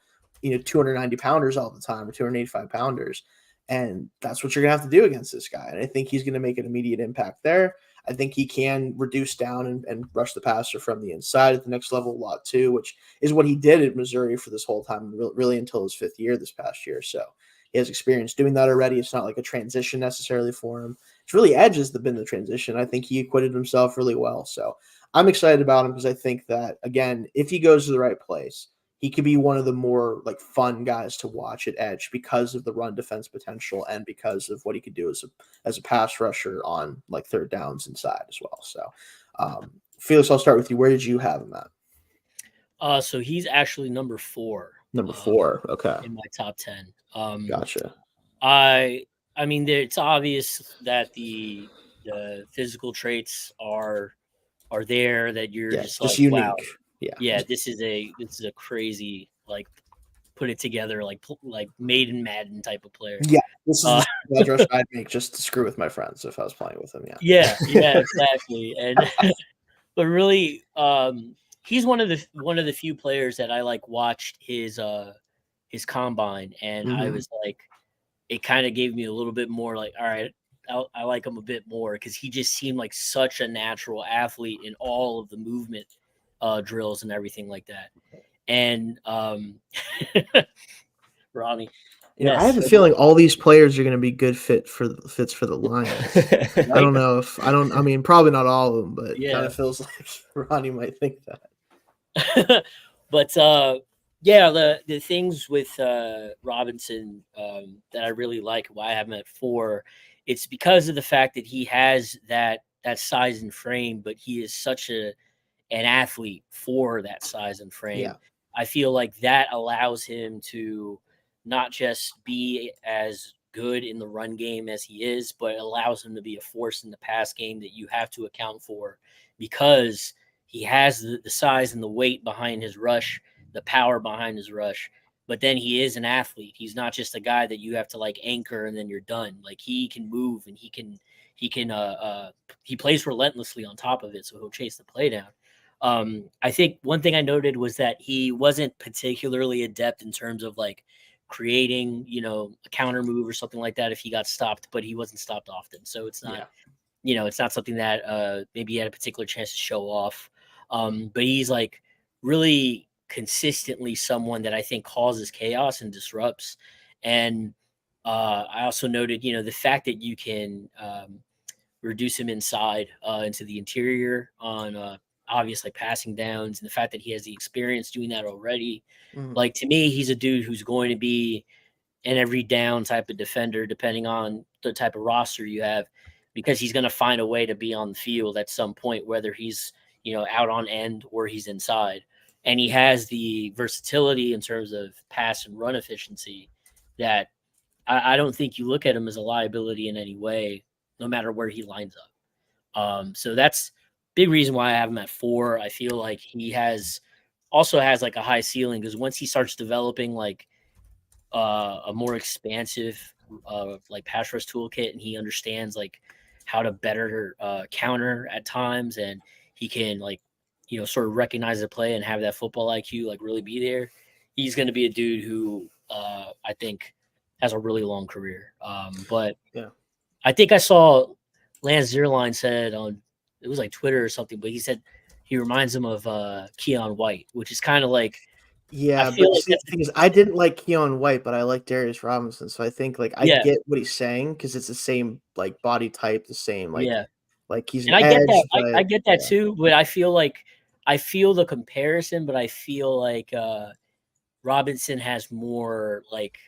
290 pounders all the time or 285 pounders. And that's what you're going to have to do against this guy. And I think he's going to make an immediate impact there. I think he can reduce down and rush the passer from the inside at the next level a lot too, which is what he did at Missouri for this whole time, really until his 5th year this past year. So he has experience doing that already. It's not like a transition necessarily for him. It's really edge has been the transition. I think he acquitted himself really well. So I'm excited about him because I think that, again, if he goes to the right place, he could be one of the more like fun guys to watch at edge because of the run defense potential and because of what he could do as a pass rusher on like third downs inside as well. So, Felix, I'll start with you. Where did you have him at? So he's actually number 4. Number 4. Okay, in my top 10. gotcha. I mean, it's obvious that the physical traits are there, that you're just like, unique. wow, Yeah, this is a crazy, like, put it together, like made in Madden type of player. Yeah, this is the address I'd make just to screw with my friends if I was playing with them. Yeah, exactly. And but really, he's one of the few players that I like watched his combine, and I was like, it kind of gave me a little bit more like, all right, I like him a bit more, because he just seemed like such a natural athlete in all of the movement drills and everything like that. And Ronnie, I have a feeling all these players are going to be good fits for the Lions. I don't know if I mean, probably not all of them, but it kind of feels like Ronnie might think that. But the things with Robinson that I really like, why I have him at 4, it's because of the fact that he has that size and frame, but he is such an athlete for that size and frame. Yeah. I feel like that allows him to not just be as good in the run game as he is, but allows him to be a force in the pass game that you have to account for, because he has the size and the weight behind his rush, the power behind his rush. But then he is an athlete. He's not just a guy that you have to like anchor and then you're done. Like, he can move, and he plays relentlessly on top of it, so he'll chase the play down. I think one thing I noted was that he wasn't particularly adept in terms of like creating, a counter move or something like that if he got stopped, but he wasn't stopped often. So it's not, it's not something that maybe he had a particular chance to show off. But he's like really consistently someone that I think causes chaos and disrupts. And I also noted, the fact that you can reduce him inside into the interior on obviously passing downs, and the fact that he has the experience doing that already. Like, to me, he's a dude who's going to be an every down type of defender, depending on the type of roster you have, because he's going to find a way to be on the field at some point, whether he's, out on end or he's inside. And he has the versatility in terms of pass and run efficiency that I don't think you look at him as a liability in any way, no matter where he lines up. So that's big reason why I have him at 4. I feel like he also has like a high ceiling, because once he starts developing like a more expansive like pass rush toolkit, and he understands like how to better counter at times, and he can like, sort of recognize the play and have that football IQ, like really be there, he's going to be a dude who I think has a really long career. But I think I saw Lance Zierlein said on, it was like Twitter or something, but he said he reminds him of Keon White, which is kind of like, but the thing is, I didn't like Keon White, but I like Darius Robinson, so I think like I get what he's saying, because it's the same like body type, the same like like he's. And I get that too, but I feel the comparison, but I feel like Robinson has more like,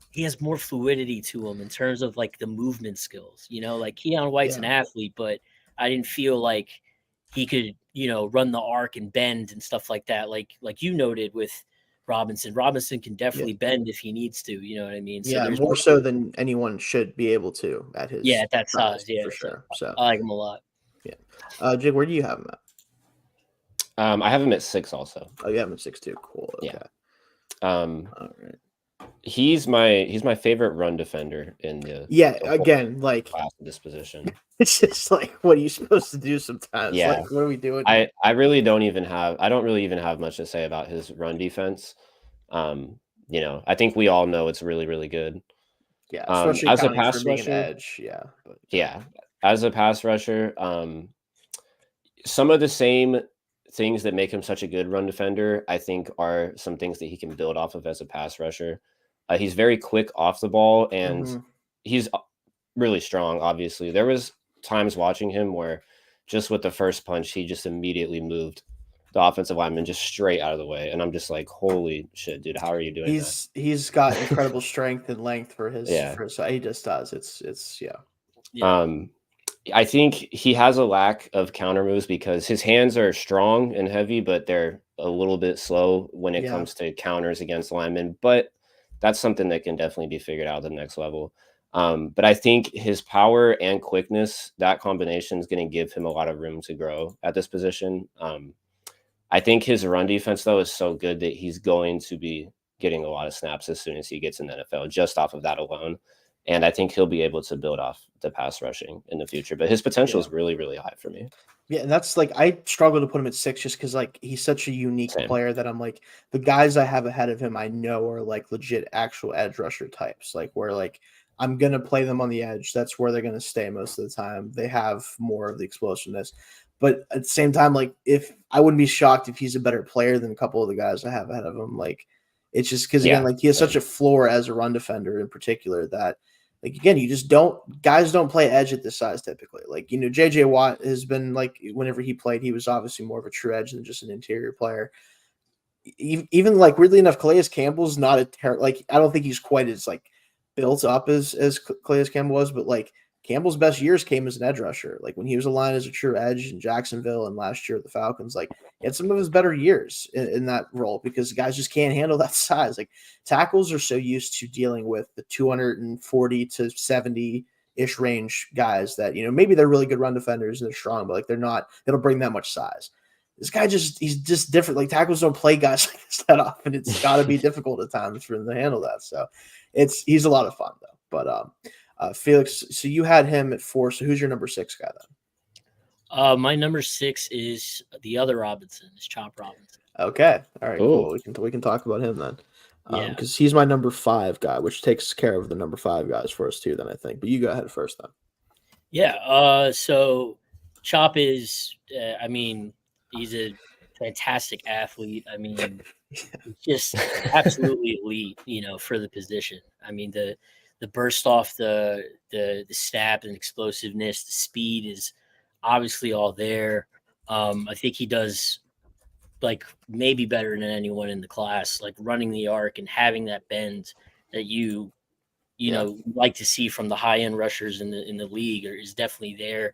he has more fluidity to him in terms of like the movement skills, like Keon White's an athlete, but I didn't feel like he could, run the arc and bend and stuff like that. Like you noted with Robinson can definitely bend if he needs to, you know what I mean? So more so than anyone should be able to at his at that size, for sure. So I like him a lot. Yeah. Jake, where do you have him at? I have him at 6 also. Oh, you have him at 6 too. Cool. Okay. All right. He's my favorite run defender in the again, like class of this position. It's just like, what are you supposed to do sometimes? Yeah. Like, what are we doing? I don't really even have much to say about his run defense. I think we all know it's really, really good. Yeah, especially as a pass rusher, edge. As a pass rusher, some of the same things that make him such a good run defender, I think, are some things that he can build off of as a pass rusher. He's very quick off the ball, and he's really strong. Obviously, there was times watching him where just with the first punch, he just immediately moved the offensive lineman just straight out of the way. And I'm just like, holy shit, dude, how are you doing that? He's got incredible strength and length for his Yeah. he just does. It's yeah. I think he has a lack of counter moves because his hands are strong and heavy, but they're a little bit slow when it comes to counters against linemen. But that's something that can definitely be figured out at the next level. But I think his power and quickness, that combination is going to give him a lot of room to grow at this position. I think his run defense, though, is so good that he's going to be getting a lot of snaps as soon as he gets in the NFL, just off of that alone. And I think he'll be able to build off the pass rushing in the future. But his potential is really, really high for me. Yeah, and that's like I struggle to put him at 6 just because like he's such a unique player that I'm like the guys I have ahead of him I know are like legit actual edge rusher types, like where like I'm gonna play them on the edge. That's where they're gonna stay most of the time. They have more of the explosiveness. But at the same time, like if I wouldn't be shocked if he's a better player than a couple of the guys I have ahead of him. Like it's just because again, like he has such a floor as a run defender in particular that like again, you just guys don't play edge at this size typically. Like, JJ Watt has been like whenever he played, he was obviously more of a true edge than just an interior player. Even like weirdly enough, Calais Campbell's not like I don't think he's quite as like built up as Calais Campbell was, but like Campbell's best years came as an edge rusher. Like when he was aligned as a true edge in Jacksonville and last year at the Falcons, like he had some of his better years in that role because guys just can't handle that size. Like tackles are so used to dealing with the 240 to 70-ish range guys that, maybe they're really good run defenders and they're strong, but like they don't bring that much size. This guy he's just different. Like tackles don't play guys like this that often. It's got to be difficult at times for him to handle that. So he's a lot of fun though. But Felix, so you had him at 4. So who's your number 6 guy then? My number 6 is the other Robinson, is Chop Robinson. Okay, all right, cool. We can talk about him then, because he's my number 5 guy, which takes care of the number 5 guys for us too. Then I think, but you go ahead first then. Yeah. So Chop is, I mean, he's a fantastic athlete. I mean, just absolutely elite, for the position. I mean, the burst off the snap and explosiveness, the speed is obviously all there. I think he does like maybe better than anyone in the class, like running the arc and having that bend that you like to see from the high end rushers in the league is definitely there.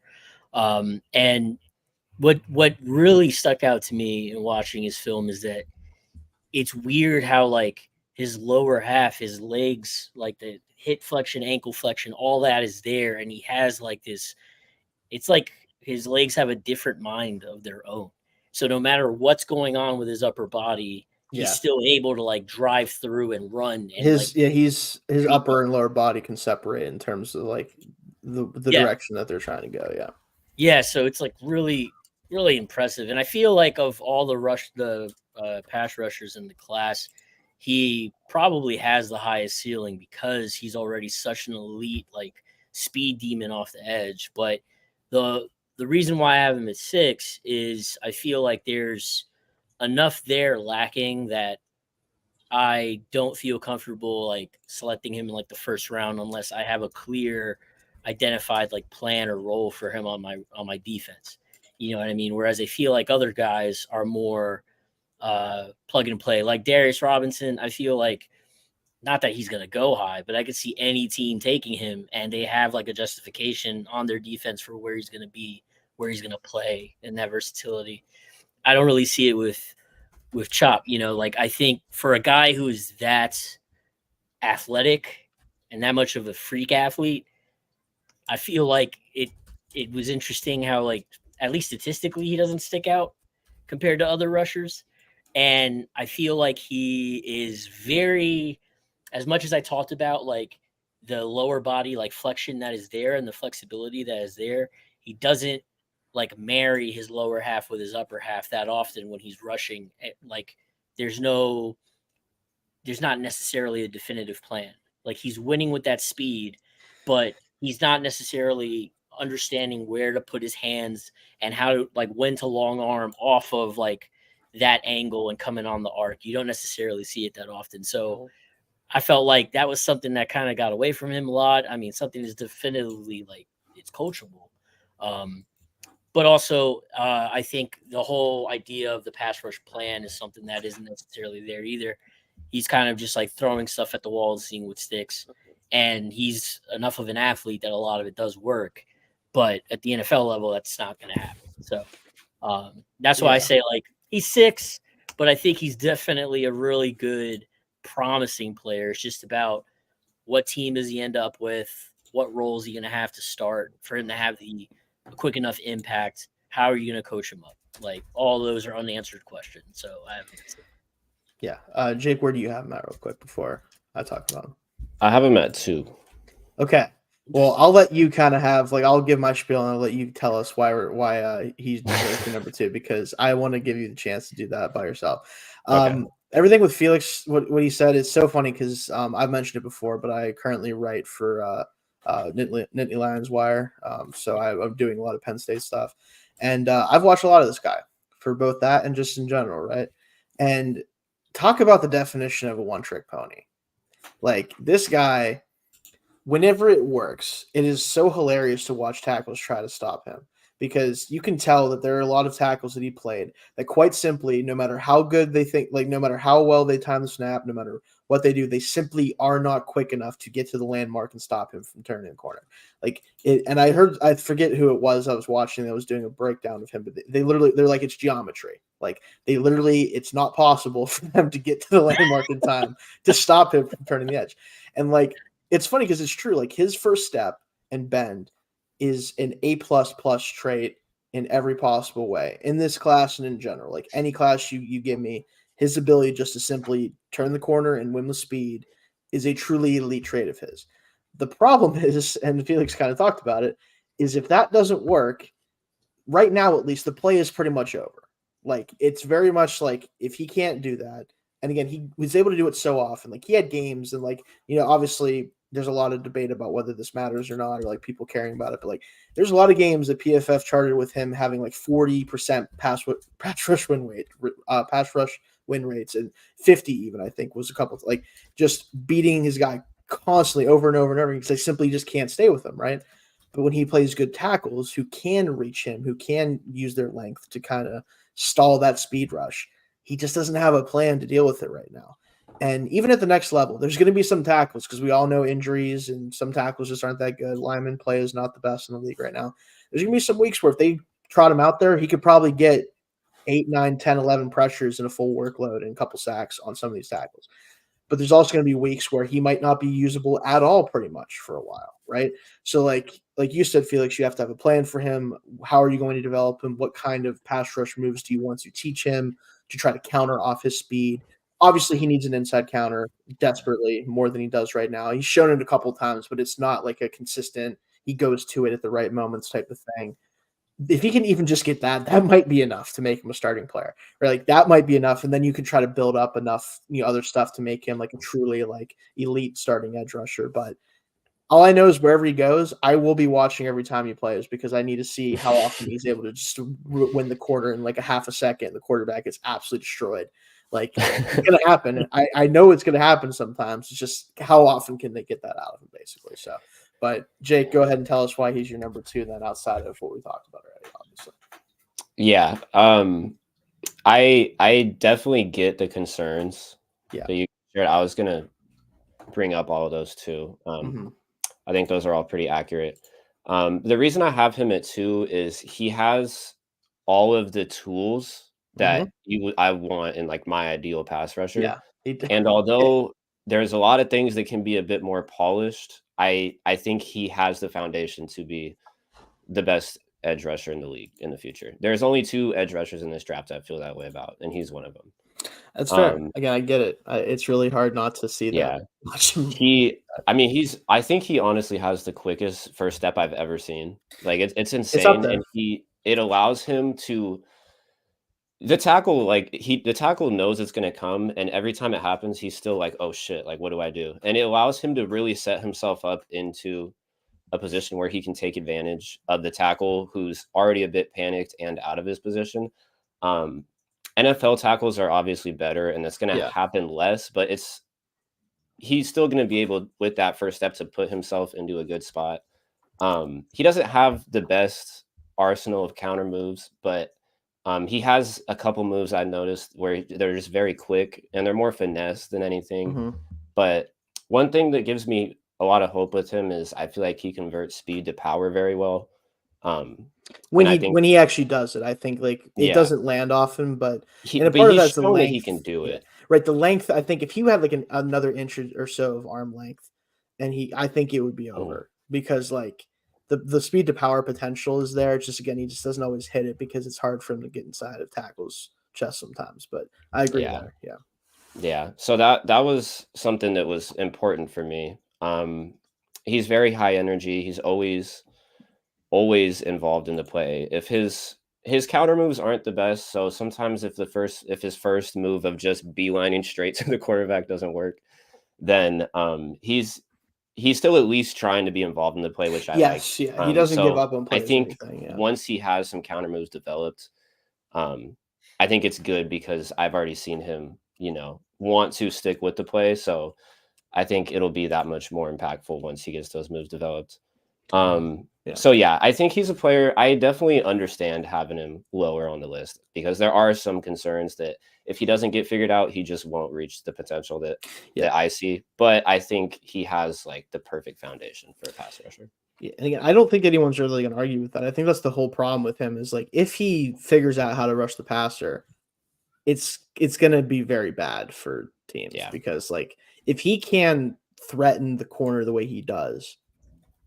And what really stuck out to me in watching his film is that it's weird how like his lower half, his legs, like the hip flexion, ankle flexion, all that is there. And he has like this, it's like his legs have a different mind of their own. So no matter what's going on with his upper body, he's still able to like drive through and run. And his upper and lower body can separate in terms of like the direction that they're trying to go. Yeah. Yeah. So it's like really, really impressive. And I feel like of all the pass rushers in the class, he probably has the highest ceiling because he's already such an elite, like speed demon off the edge. But the reason why I have him at 6 is I feel like there's enough there lacking that I don't feel comfortable like selecting him in like the first round unless I have a clear identified like plan or role for him on my defense. You know what I mean? Whereas I feel like other guys are more plug and play. Like Darius Robinson, I feel like not that he's going to go high, but I could see any team taking him and they have like a justification on their defense for where he's going to be, where he's going to play, and that versatility. I don't really see it with Chop. Like I think for a guy who is that athletic and that much of a freak athlete, I feel like it was interesting how like at least statistically he doesn't stick out compared to other rushers. And I feel like he is very, as much as I talked about like the lower body like flexion that is there and the flexibility that is there, he doesn't like marry his lower half with his upper half that often when he's rushing. Like there's not necessarily a definitive plan. Like he's winning with that speed, but he's not necessarily understanding where to put his hands and how to like when to long arm off of like that angle and coming on the arc. You don't necessarily see it that often. So I felt like that was something that kind of got away from him a lot. I mean, something is definitively like it's coachable. But also, I think the whole idea of the pass rush plan is something that isn't necessarily there either. He's kind of just like throwing stuff at the wall and seeing what sticks. And he's enough of an athlete that a lot of it does work. But at the NFL level, that's not going to happen. So that's why I say, like, he's 6, but I think he's definitely a really good, promising player. It's just about what team does he end up with, what role is he going to have to start for him to have the quick enough impact. How are you going to coach him up? Like, all those are unanswered questions. So Jake, where do you have him at real quick before I talk about him? I have him at 2. Okay. Well, I'll let you kind of have, like, I'll give my spiel and I'll let you tell us why he's the number 2, because I want to give you the chance to do that by yourself. Okay. Everything with Felix, what he said is so funny because I've mentioned it before, but I currently write for Nittany Lions Wire. So I'm doing a lot of Penn State stuff. And I've watched a lot of this guy for both that and just in general, right? And talk about the definition of a one-trick pony. Like, this guy, whenever it works, it is so hilarious to watch tackles try to stop him, because you can tell that there are a lot of tackles that he played that, quite simply, no matter how good they think, like, no matter how well they time the snap, no matter what they do, they simply are not quick enough to get to the landmark and stop him from turning the corner. Like it, and I forget who it was I was watching that was doing a breakdown of him, but they're like, it's geometry. Like, it's not possible for them to get to the landmark in time to stop him from turning the edge. And, like, it's funny because it's true. Like, his first step and bend is an A++ trait in every possible way in this class and in general. Like, any class you give me, his ability just to simply turn the corner and win with speed is a truly elite trait of his. The problem is, and Felix kind of talked about it, is if that doesn't work, right now at least, the play is pretty much over. Like, it's very much like, if he can't do that, and again, he was able to do it so often. Like, he had games, and, like, obviously there's a lot of debate about whether this matters or not, or like people caring about it. But, like, there's a lot of games that PFF charted with him having like 40% pass rush win rates, and 50 even, I think, was a couple, like, just beating his guy constantly over and over and over, because they simply just can't stay with him, right? But when he plays good tackles who can reach him, who can use their length to kind of stall that speed rush, he just doesn't have a plan to deal with it right now. And even at the next level, there's going to be some tackles, because we all know injuries and some tackles just aren't that good. Lineman play is not the best in the league right now. There's going to be some weeks where if they trot him out there, he could probably get 8, 9, 10, 11 pressures and a full workload and a couple sacks on some of these tackles. But there's also going to be weeks where he might not be usable at all pretty much for a while, right? So like you said, Felix, you have to have a plan for him. How are you going to develop him? What kind of pass rush moves do you want to teach him to try to counter off his speed? Obviously, he needs an inside counter desperately, more than he does right now. He's shown it a couple times, but it's not like a consistent, he goes to it at the right moments type of thing. If he can even just get that might be enough to make him a starting player, right? Like, that might be enough. And then you can try to build up enough, other stuff to make him like a truly like elite starting edge rusher. But all I know is wherever he goes, I will be watching every time he plays, because I need to see how often he's able to just win the corner in like a half a second. The quarterback is absolutely destroyed. Like, it's going to happen. I know it's going to happen sometimes. It's just how often can they get that out of him, basically. So, but Jake, go ahead and tell us why he's your number 2 then, outside of what we talked about already, obviously. Yeah. I definitely get the concerns that you shared. I was going to bring up all of those too. I think those are all pretty accurate. The reason I have him at 2 is he has all of the tools that I want in like my ideal pass rusher. Yeah. And although there's a lot of things that can be a bit more polished, I think he has the foundation to be the best edge rusher in the league in the future. There's only 2 edge rushers in this draft I feel that way about, and he's one of them. That's fair. Again, I get it. It's really hard not to see that. I think he honestly has the quickest first step I've ever seen. Like, it's insane, and it allows him to the tackle knows it's going to come, and every time it happens, he's still like, oh shit, like, what do I do? And it allows him to really set himself up into a position where he can take advantage of the tackle who's already a bit panicked and out of his position. NFL tackles are obviously better, and it's going to happen less, but he's still going to be able, with that first step, to put himself into a good spot. He doesn't have the best arsenal of counter moves, but he has a couple moves I noticed where they're just very quick and they're more finesse than anything. Mhm. But one thing that gives me a lot of hope with him is I feel like he converts speed to power very well. Um, When and I he think, when he actually does it, I think like it yeah, doesn't land often, but and a but part of he's that's the shown that he length. can do Yeah, it. right. The length. I think if he had like another inch or so of arm length, and I think it would be Mhm. over because like the speed to power potential is there. It's just again he just doesn't always hit it because it's hard for him to get inside of tackles chest sometimes. But I agree Yeah. there. Yeah. Yeah. So that was something that was important for me. He's very high energy. He's always involved in the play. If his counter moves aren't the best, so sometimes if his first move of just beelining straight to the quarterback doesn't work, then he's still at least trying to be involved in the play, which I like. Yes. Yeah. He doesn't give So up on I plays or think anything. Yeah. once he has some counter moves developed, um, I think it's good because I've already seen him, want to stick with the play. So I think it'll be that much more impactful once he gets those moves developed. Yeah. So yeah, I think he's a player. I definitely understand having him lower on the list because there are some concerns that if he doesn't get figured out, he just won't reach the potential that I see. But I think he has like the perfect foundation for a pass rusher. Yeah, and again, I don't think anyone's really going to argue with that. I think that's the whole problem with him is like if he figures out how to rush the passer, it's going to be very bad for teams Yeah. because like if he can threaten the corner the way he does,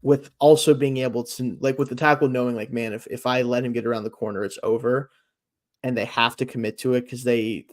with also being able to like with the tackle knowing like man if I let him get around the corner it's over, and they have to commit to it because they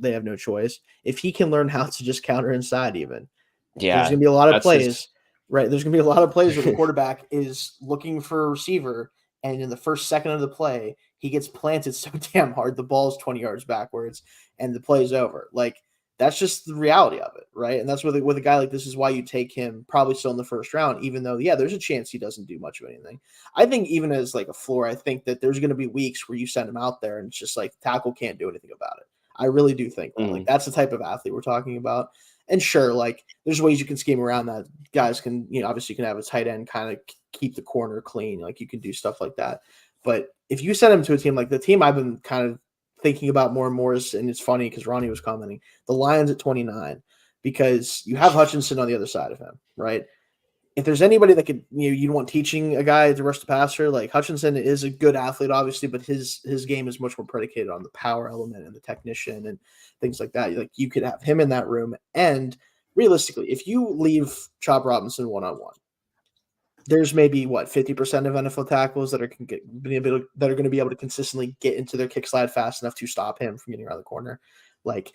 have no choice. If he can learn how to just counter inside even, there's Yeah. gonna be a lot of That's plays, right? There's gonna be a lot of plays where the quarterback is looking for a receiver, and in the first second of the play, he gets planted so damn hard the ball's 20 yards backwards, and the play's over. Like that's just the reality of it, right? And that's with a guy like this is why you take him probably still in the first round, even though there's a chance he doesn't do much of anything. I think even as like a floor, I think that there's gonna be weeks where you send him out there and it's just like tackle can't do anything about it. I really do think that. Like that's the type of athlete we're talking about. And sure, like there's ways you can scheme around that. Guys can, obviously you can have a tight end kind of keep the corner clean. Like you can do stuff like that. But if you send him to a team like the team I've been kind of thinking about more and more is, and it's funny because Ronnie was commenting, the Lions at 29, because you have Hutchinson on the other side of him, right? If there's anybody that could, you'd want teaching a guy to rush the passer, like Hutchinson is a good athlete, obviously, but his game is much more predicated on the power element and the technician and things like that. Like you could have him in that room. And realistically, if you leave Chop Robinson one-on-one, there's maybe 50% of NFL tackles that are going to be able to consistently get into their kick slide fast enough to stop him from getting around the corner. Like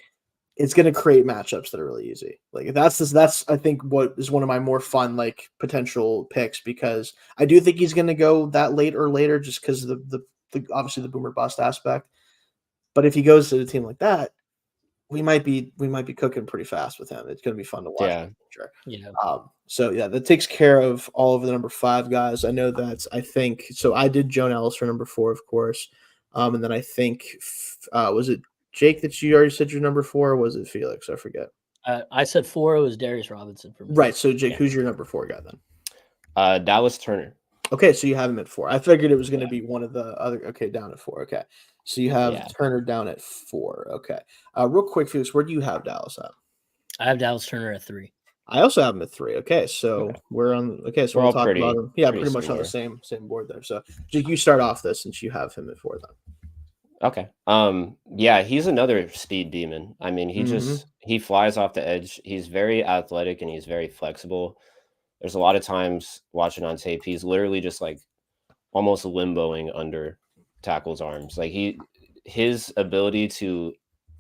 it's going to create matchups that are really easy. Like that's I think what is one of my more fun like potential picks because I do think he's going to go that late or later just because of the obviously the boomer bust aspect. But if he goes to a team like that, we might be cooking pretty fast with him. It's going to be fun to watch. Yeah. Sure. Yeah. So yeah, that takes care of all of the number 5 guys. I know that I think so. I did Joan Ellis for number 4, of course, and then I think was it Jake that you already said your number 4, or was it Felix? I forget. I said 4. It was Darius Robinson for me. Right. So Jake, who's your number 4 guy then? Dallas Turner. Okay, so you have him at 4. I figured it was going to be one of the other. Okay, down at 4. Okay, so you have Turner down at 4. Okay, real quick, Felix, where do you have Dallas at? I have Dallas Turner at 3. I also have him at 3. Okay, so we're on. Okay, so we'll talk about him. Yeah, pretty much on the same board there. So Jake, you start off this since you have him at 4 then. Okay. Yeah, he's another speed demon. I mean, he flies off the edge. He's very athletic and he's very flexible. There's a lot of times watching on tape, he's literally just like almost limboing under tackle's arms. Like his ability to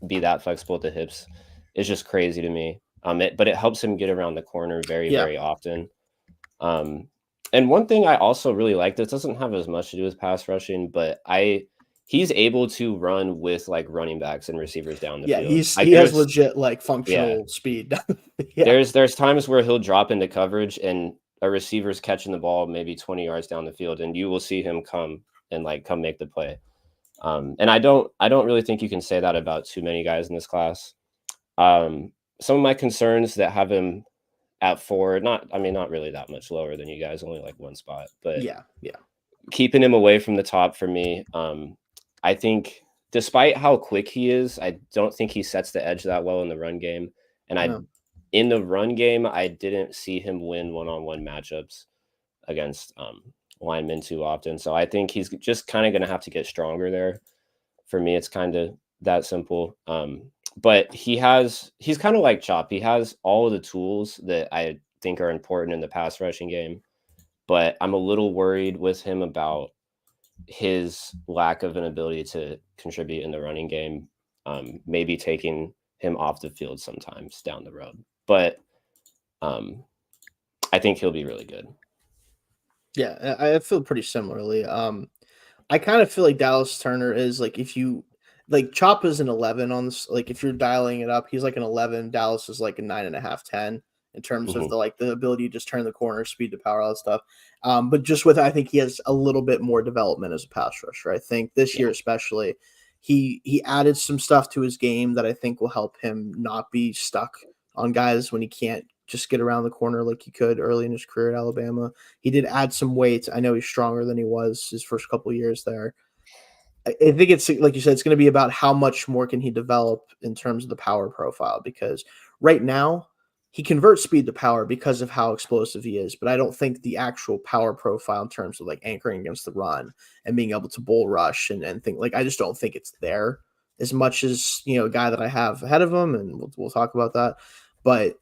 be that flexible at the hips is just crazy to me. But it helps him get around the corner very often. And one thing I also really like, this doesn't have as much to do with pass rushing, but he's able to run with like running backs and receivers down the field. Yeah, he has legit like functional speed. There's times where he'll drop into coverage and a receiver's catching the ball maybe 20 yards down the field, and you will see him come make the play. And I don't really think you can say that about too many guys in this class. Some of my concerns that have him at 4, not really that much lower than you guys, only like one spot, but keeping him away from the top for me. I think despite how quick he is, I don't think he sets the edge that well in the run game. And in the run game, I didn't see him win one-on-one matchups against linemen too often. So I think he's just kind of going to have to get stronger there. For me, it's kind of that simple. But he's kind of like Chop. He has all of the tools that I think are important in the pass rushing game. But I'm a little worried with him about his lack of an ability to contribute in the running game, maybe taking him off the field sometimes down the road. But I think he'll be really good. Yeah, I feel pretty similarly. I kind of feel like Dallas Turner is like, if you like, Chop is an 11 on this. Like, if you're dialing it up, he's like an 11. Dallas is like a 9.5, 10 in terms of the ability to just turn the corner, speed to power, all that stuff. But just with, I think he has a little bit more development as a pass rusher. I think this year especially, he added some stuff to his game that I think will help him not be stuck on guys when he can't just get around the corner like he could early in his career at Alabama. He did add some weight. I know he's stronger than he was his first couple of years there. I think it's like you said, it's going to be about how much more can he develop in terms of the power profile, because right now he converts speed to power because of how explosive he is. But I don't think the actual power profile in terms of like anchoring against the run and being able to bull rush and think, like, I just don't think it's there as much as, a guy that I have ahead of him. And we'll talk about that. But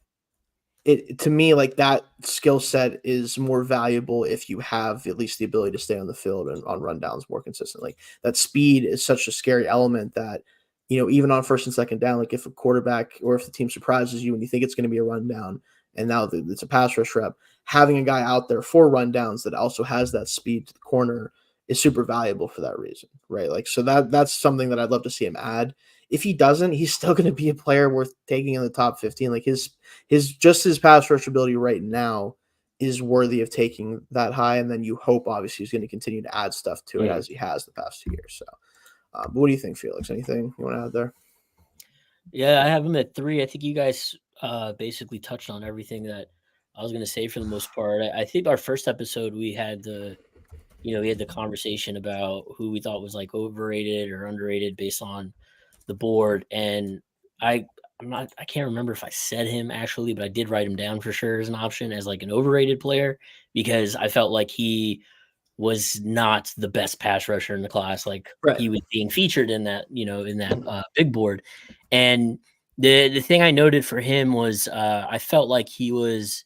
to me, like, that skill set is more valuable if you have at least the ability to stay on the field and on rundowns more consistently. That speed is such a scary element that, even on first and second down, like if a quarterback or if the team surprises you and you think it's going to be a rundown and now it's a pass rush rep, having a guy out there for rundowns that also has that speed to the corner is super valuable for that reason, right? Like, so that's something that I'd love to see him add. If he doesn't, he's still going to be a player worth taking in the top 15. Like his pass rush ability right now is worthy of taking that high. And then you hope, obviously, he's going to continue to add stuff to it as he has the past 2 years. So, but what do you think, Felix? Anything you want to add there? Yeah, I have him at 3. I think you guys basically touched on everything that I was going to say for the most part. I think our first episode, we had the conversation about who we thought was like overrated or underrated based on the board, and I can't remember if I said him actually, but I did write him down for sure as an option as like an overrated player, because I felt like he was not the best pass rusher in the class. Like he was being featured in that, big board. And the thing I noted for him was I felt like he was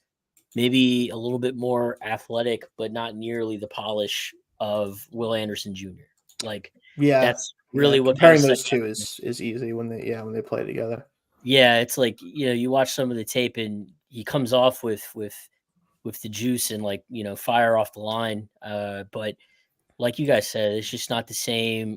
maybe a little bit more athletic, but not nearly the polish of Will Anderson Jr. Like, that's really what comparing those two is easy when they play together. Yeah, it's like, you watch some of the tape and he comes off with the juice and like, fire off the line. But like you guys said, it's just not the same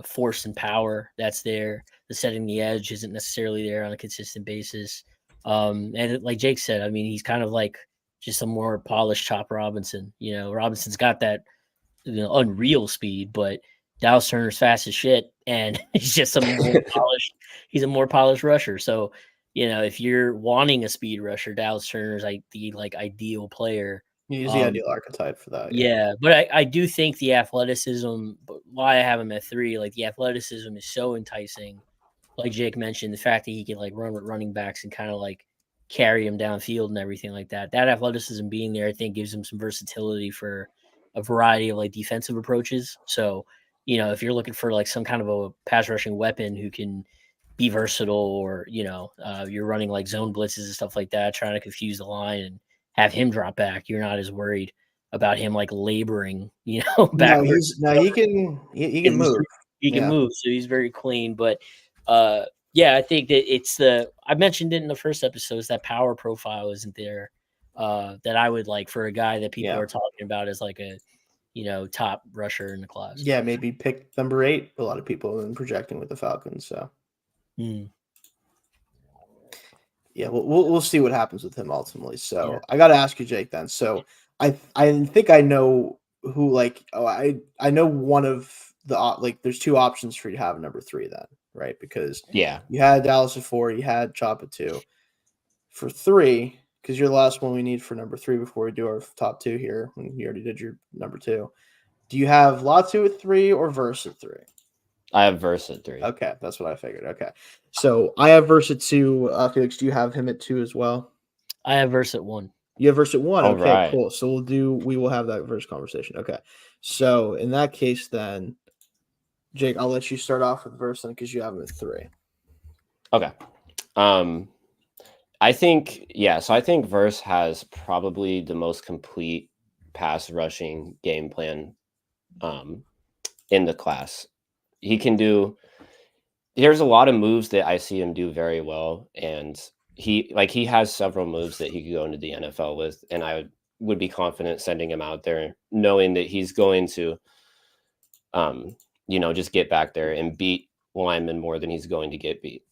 force and power that's there. The setting the edge isn't necessarily there on a consistent basis. And like Jake said, I mean, he's kind of like just a more polished Chop Robinson. Robinson's got that unreal speed, but Dallas Turner's fast as shit, and he's just a more polished. He's a more polished rusher. So, if you're wanting a speed rusher, Dallas Turner's the ideal player. He's the ideal archetype for that. Yeah, but I do think the athleticism. Why I have him at 3, like the athleticism is so enticing. Like Jake mentioned, the fact that he can like run with running backs and kind of like carry him downfield and everything like that. That athleticism being there, I think, gives him some versatility for a variety of like defensive approaches. So, if you're looking for like some kind of a pass rushing weapon who can be versatile, or, you're running like zone blitzes and stuff like that, trying to confuse the line and have him drop back, you're not as worried about him like laboring, backwards. No, he can move. He can move, so he's very clean. But yeah, I think that I mentioned it in the first episode, that power profile isn't there that I would like for a guy that people are talking about as like a top rusher in the class. Yeah, maybe pick number 8. A lot of people have been projecting with the Falcons. So, yeah, we'll see what happens with him ultimately. So, I got to ask you, Jake. Then, so I think I know who. Like, I know one of the there's 2 options for you to have number 3 then, right? Because you had Dallas at 4, you had Chop at 2. For 3, because you're the last one we need for number 3 before we do our top 2 here. And you already did your number 2. Do you have Latu at 3 or Verse at 3? I have Verse at 3. Okay, that's what I figured. Okay. So I have Verse at 2. Felix, do you have him at 2 as well? I have Verse at 1. You have Verse at 1. All Okay, right. cool. So we will have that Verse conversation. Okay. So in that case, then, Jake, I'll let you start off with Verse then because you have him at 3. Okay. I think Verse has probably the most complete pass rushing game plan in the class. There's a lot of moves that I see him do very well, and he has several moves that he could go into the NFL with, and I would be confident sending him out there knowing that he's going to just get back there and beat linemen more than he's going to get beat.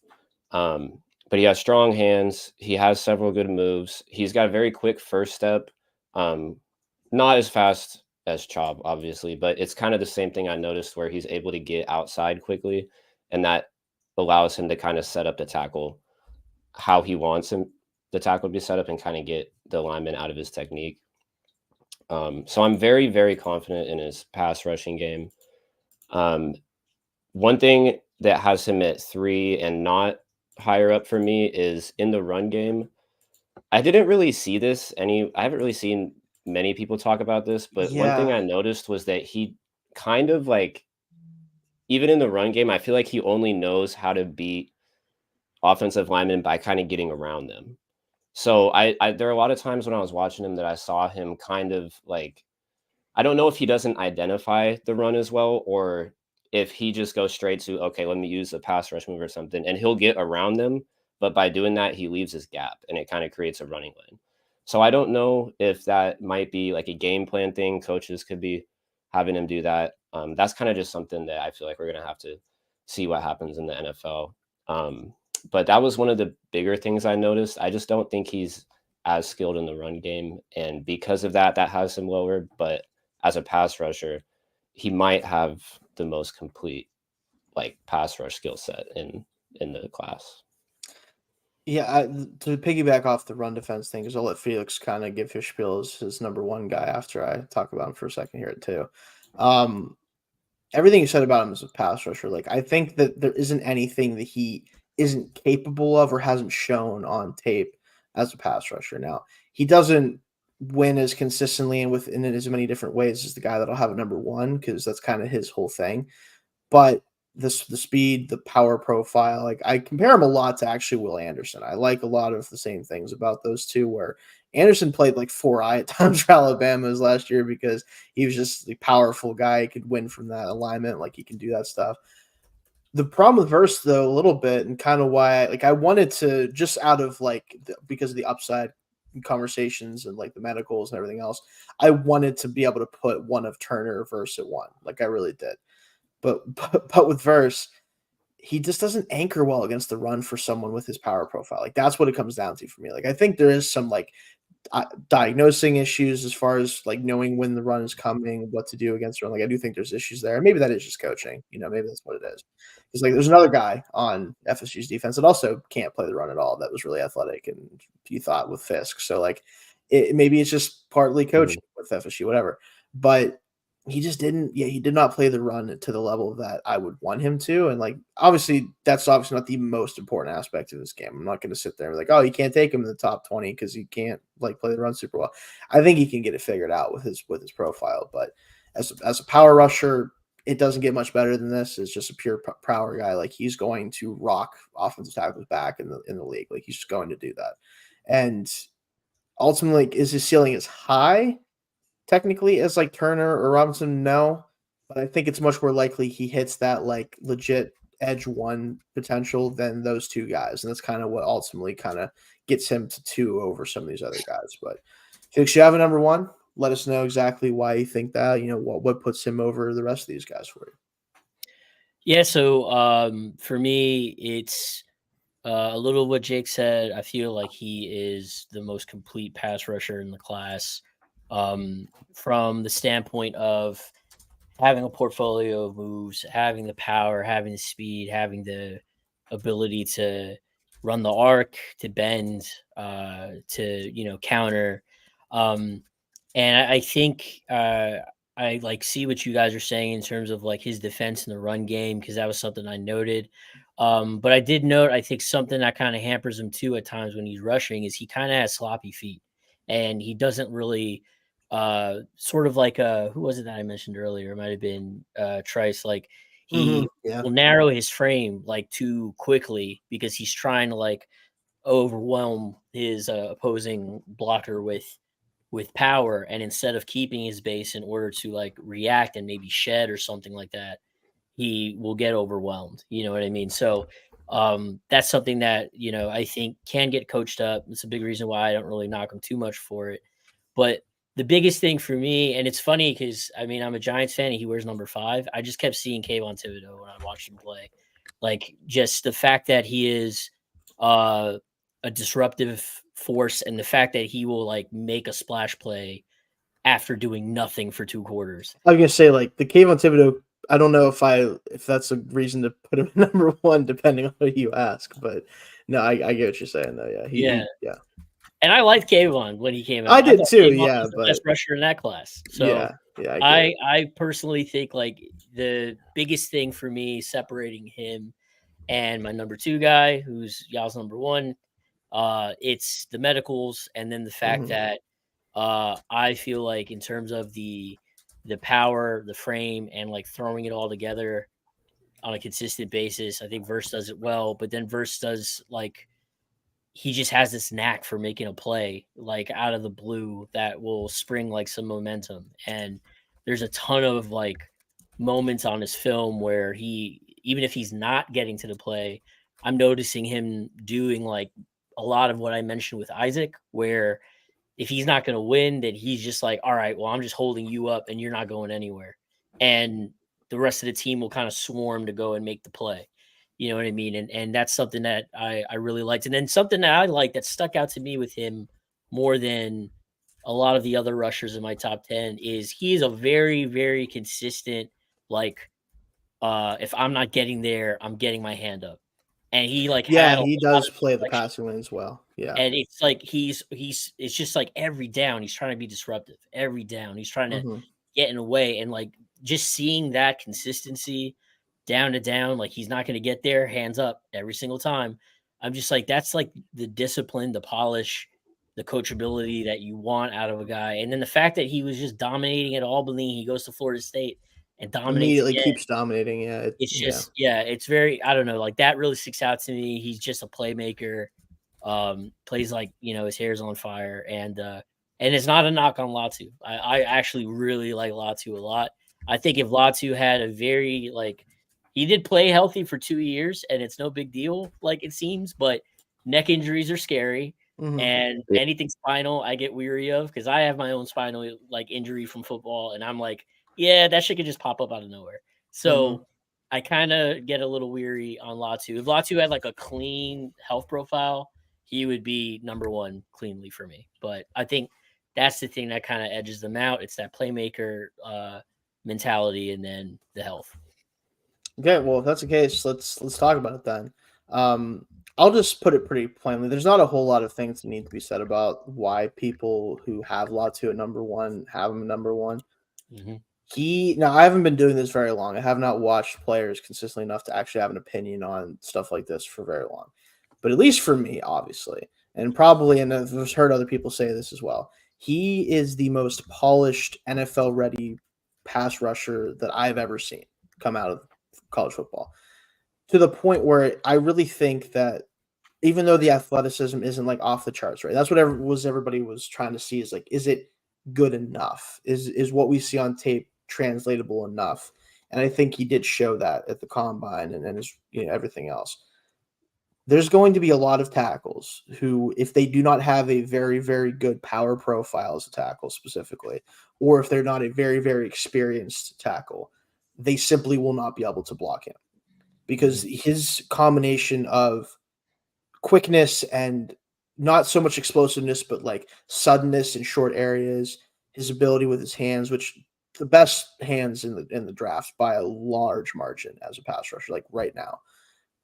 But he has strong hands. He has several good moves. He's got a very quick first step. Not as fast as Chop, obviously, but it's kind of the same thing I noticed where he's able to get outside quickly, and that allows him to kind of set up the tackle how he wants the tackle to be set up and kind of get the lineman out of his technique. So I'm very, very confident in his pass rushing game. One thing that has him at 3 and not higher up for me is in the run game. I didn't really see this. I haven't really seen many people talk about this, but one thing I noticed was that he kind of even in the run game, I feel like he only knows how to beat offensive linemen by kind of getting around them. So there are a lot of times when I was watching him that I saw him kind of I don't know if he doesn't identify the run as well, or if he just goes straight to, okay, let me use a pass rush move or something, and he'll get around them. But by doing that, he leaves his gap, and it kind of creates a running lane. So I don't know if that might be a game plan thing. Coaches could be having him do that. That's kind of just something that I feel like we're going to have to see what happens in the NFL. But that was one of the bigger things I noticed. I just don't think he's as skilled in the run game. And because of that has him lower. But as a pass rusher, he might have the most complete pass rush skill set in the class. Yeah, to piggyback off the run defense thing, because I'll let Felix kind of give his spiel as his number one guy after I talk about him for a second here too. Everything you said about him as a pass rusher, I think that there isn't anything that he isn't capable of or hasn't shown on tape as a pass rusher. Now, he doesn't win as consistently and within as many different ways as the guy that'll have a number one, because that's kind of his whole thing. But the speed, the power profile, I compare him a lot to actually Will Anderson. I like a lot of the same things about those two, where Anderson played 4-eye at times for Alabama's last year because he was just a powerful guy. He could win from that alignment. He can do that stuff. The problem with Verse, though, a little bit, and kind of why I wanted to, just out of because of the upside conversations and the medicals and everything else, I wanted to be able to put one of Turner or Verse at 1. I really did. But with Verse, he just doesn't anchor well against the run for someone with his power profile. That's what it comes down to for me. I think there is some diagnosing issues as far as knowing when the run is coming, what to do against the run. I do think there's issues there. Maybe that is just coaching. Maybe that's what it is. Because there's another guy on FSU's defense that also can't play the run at all. That was really athletic, and you thought with Fisk. So maybe it's just partly coaching with FSU, whatever. But he just didn't. Yeah, he did not play the run to the level that I would want him to. And obviously, that's obviously not the most important aspect of this game. I'm not going to sit there and be oh, you can't take him in the top 20 because he can't play the run super well. I think he can get it figured out with his profile. But as a power rusher, it doesn't get much better than this. It's just a pure power guy. He's going to rock offensive tackles back in the league. He's just going to do that. And ultimately, is his ceiling as high technically as Turner or Robinson? No, but I think it's much more likely he hits that legit edge one potential than those two guys, and that's kind of what ultimately kind of gets him to 2 over some of these other guys. But Felix, you have a number one. Let us know exactly why you think that. What puts him over the rest of these guys for you. Yeah, so for me, it's a little what Jake said. I feel like he is the most complete pass rusher in the class. From the standpoint of having a portfolio of moves, having the power, having the speed, having the ability to run the arc, to bend, to counter. And I think I like see what you guys are saying in terms of like his defense in the run game, because that was something I noted. But I did note, I think something that kind of hampers him too at times when he's rushing is he kind of has sloppy feet, and he doesn't really sort of like who was it that I mentioned earlier? It might have been Trice. Like he Yeah. will narrow his frame like too quickly because he's trying to like overwhelm his opposing blocker with power, and instead of keeping his base in order to like react and maybe shed or something like that, he will get overwhelmed. You know what I mean? So that's something that, you know, I think can get coached up. It's a big reason why I don't really knock him too much for it. But the biggest thing for me, and it's funny because I mean I'm a Giants fan and he wears number 5. I just kept seeing Kayvon Thibodeau when I watched him play. Like just the fact that he is uh a disruptive force, and the fact that he will like make a splash play after doing nothing for 2 quarters. I was gonna say like the Kayvon Thibodeau. I don't know if that's a reason to put him number 1, depending on who you ask. But no, I get what you're saying though. Yeah, Yeah. And I liked Kayvon when he came out. I did thought too. Kayvon Yeah, was the but best rusher in that class. So yeah, I get it. I personally think like the biggest thing for me separating him and my number 2 guy, who's y'all's number 1, it's the medicals, and then the fact Mhm. that I feel like in terms of the power, the frame, and like throwing it all together on a consistent basis, I think Verse does it well. But then Verse does like he just has this knack for making a play like out of the blue that will spring like some momentum. And there's a ton of like moments on his film where he, even if he's not getting to the play, I'm noticing him doing like a lot of what I mentioned with Isaac, where if he's not going to win, then he's just like, all right, well, I'm just holding you up and you're not going anywhere. And the rest of the team will kind of swarm to go and make the play. You know what I mean? And that's something that I really liked. And then something that I like that stuck out to me with him more than a lot of the other rushers in my top 10 is he's a very, very consistent, like, if I'm not getting there, I'm getting my hand up. And he like Yeah, had a he lot does of play the deflection. passing lane as well. Yeah. And it's like he's it's just like every down he's trying to be disruptive. Every down he's trying to Mhm. get in a way, and like just seeing that consistency down to down, like he's not going to get there, hands up every single time. I'm just like that's like the discipline, the polish, the coachability that you want out of a guy. And then the fact that he was just dominating at Albany, he goes to Florida State and dominates Immediately again. keeps dominating. Yeah, It's yeah. just yeah, it's very I don't know, like that really sticks out to me. He's just a playmaker. Plays like, you know, his hair's on fire, and it's not a knock on Latu. I actually really like Latu a lot. I think if Latu had a very like he did play healthy for 2 years, and it's no big deal, like it seems, but neck injuries are scary. Mhm. And Yeah. anything spinal I get weary of because I have my own spinal like injury from football, and I'm like, yeah, that shit could just pop up out of nowhere. Mhm. So I kind of get a little weary on Latu. If Latu had like a clean health profile, he would be number 1 cleanly for me. But I think that's the thing that kind of edges them out. It's that playmaker mentality, and then the health. Okay, well, if that's the case, let's talk about it then. Um, I'll just put it pretty plainly. There's not a whole lot of things that need to be said about why people who have Latu at number 1 have him at number 1. Mm-hmm. Now I haven't been doing this very long. I have not watched players consistently enough to actually have an opinion on stuff like this for very long. But at least for me, obviously, and probably, and I've heard other people say this as well, he is the most polished NFL ready pass rusher that I've ever seen come out of college football. To the point where I really think that even though the athleticism isn't like off the charts, right? That's what everybody was trying to see is like, is it good enough? Is what we see on tape translatable enough? And I think he did show that at the combine and his, everything else. There's going to be a lot of tackles who, if they do not have a very, very good power profile as a tackle specifically, or if they're not a very, very experienced tackle, they simply will not be able to block him because his combination of quickness and not so much explosiveness, but like suddenness in short areas, his ability with his hands, which the best hands in the draft by a large margin as a pass rusher, like right now.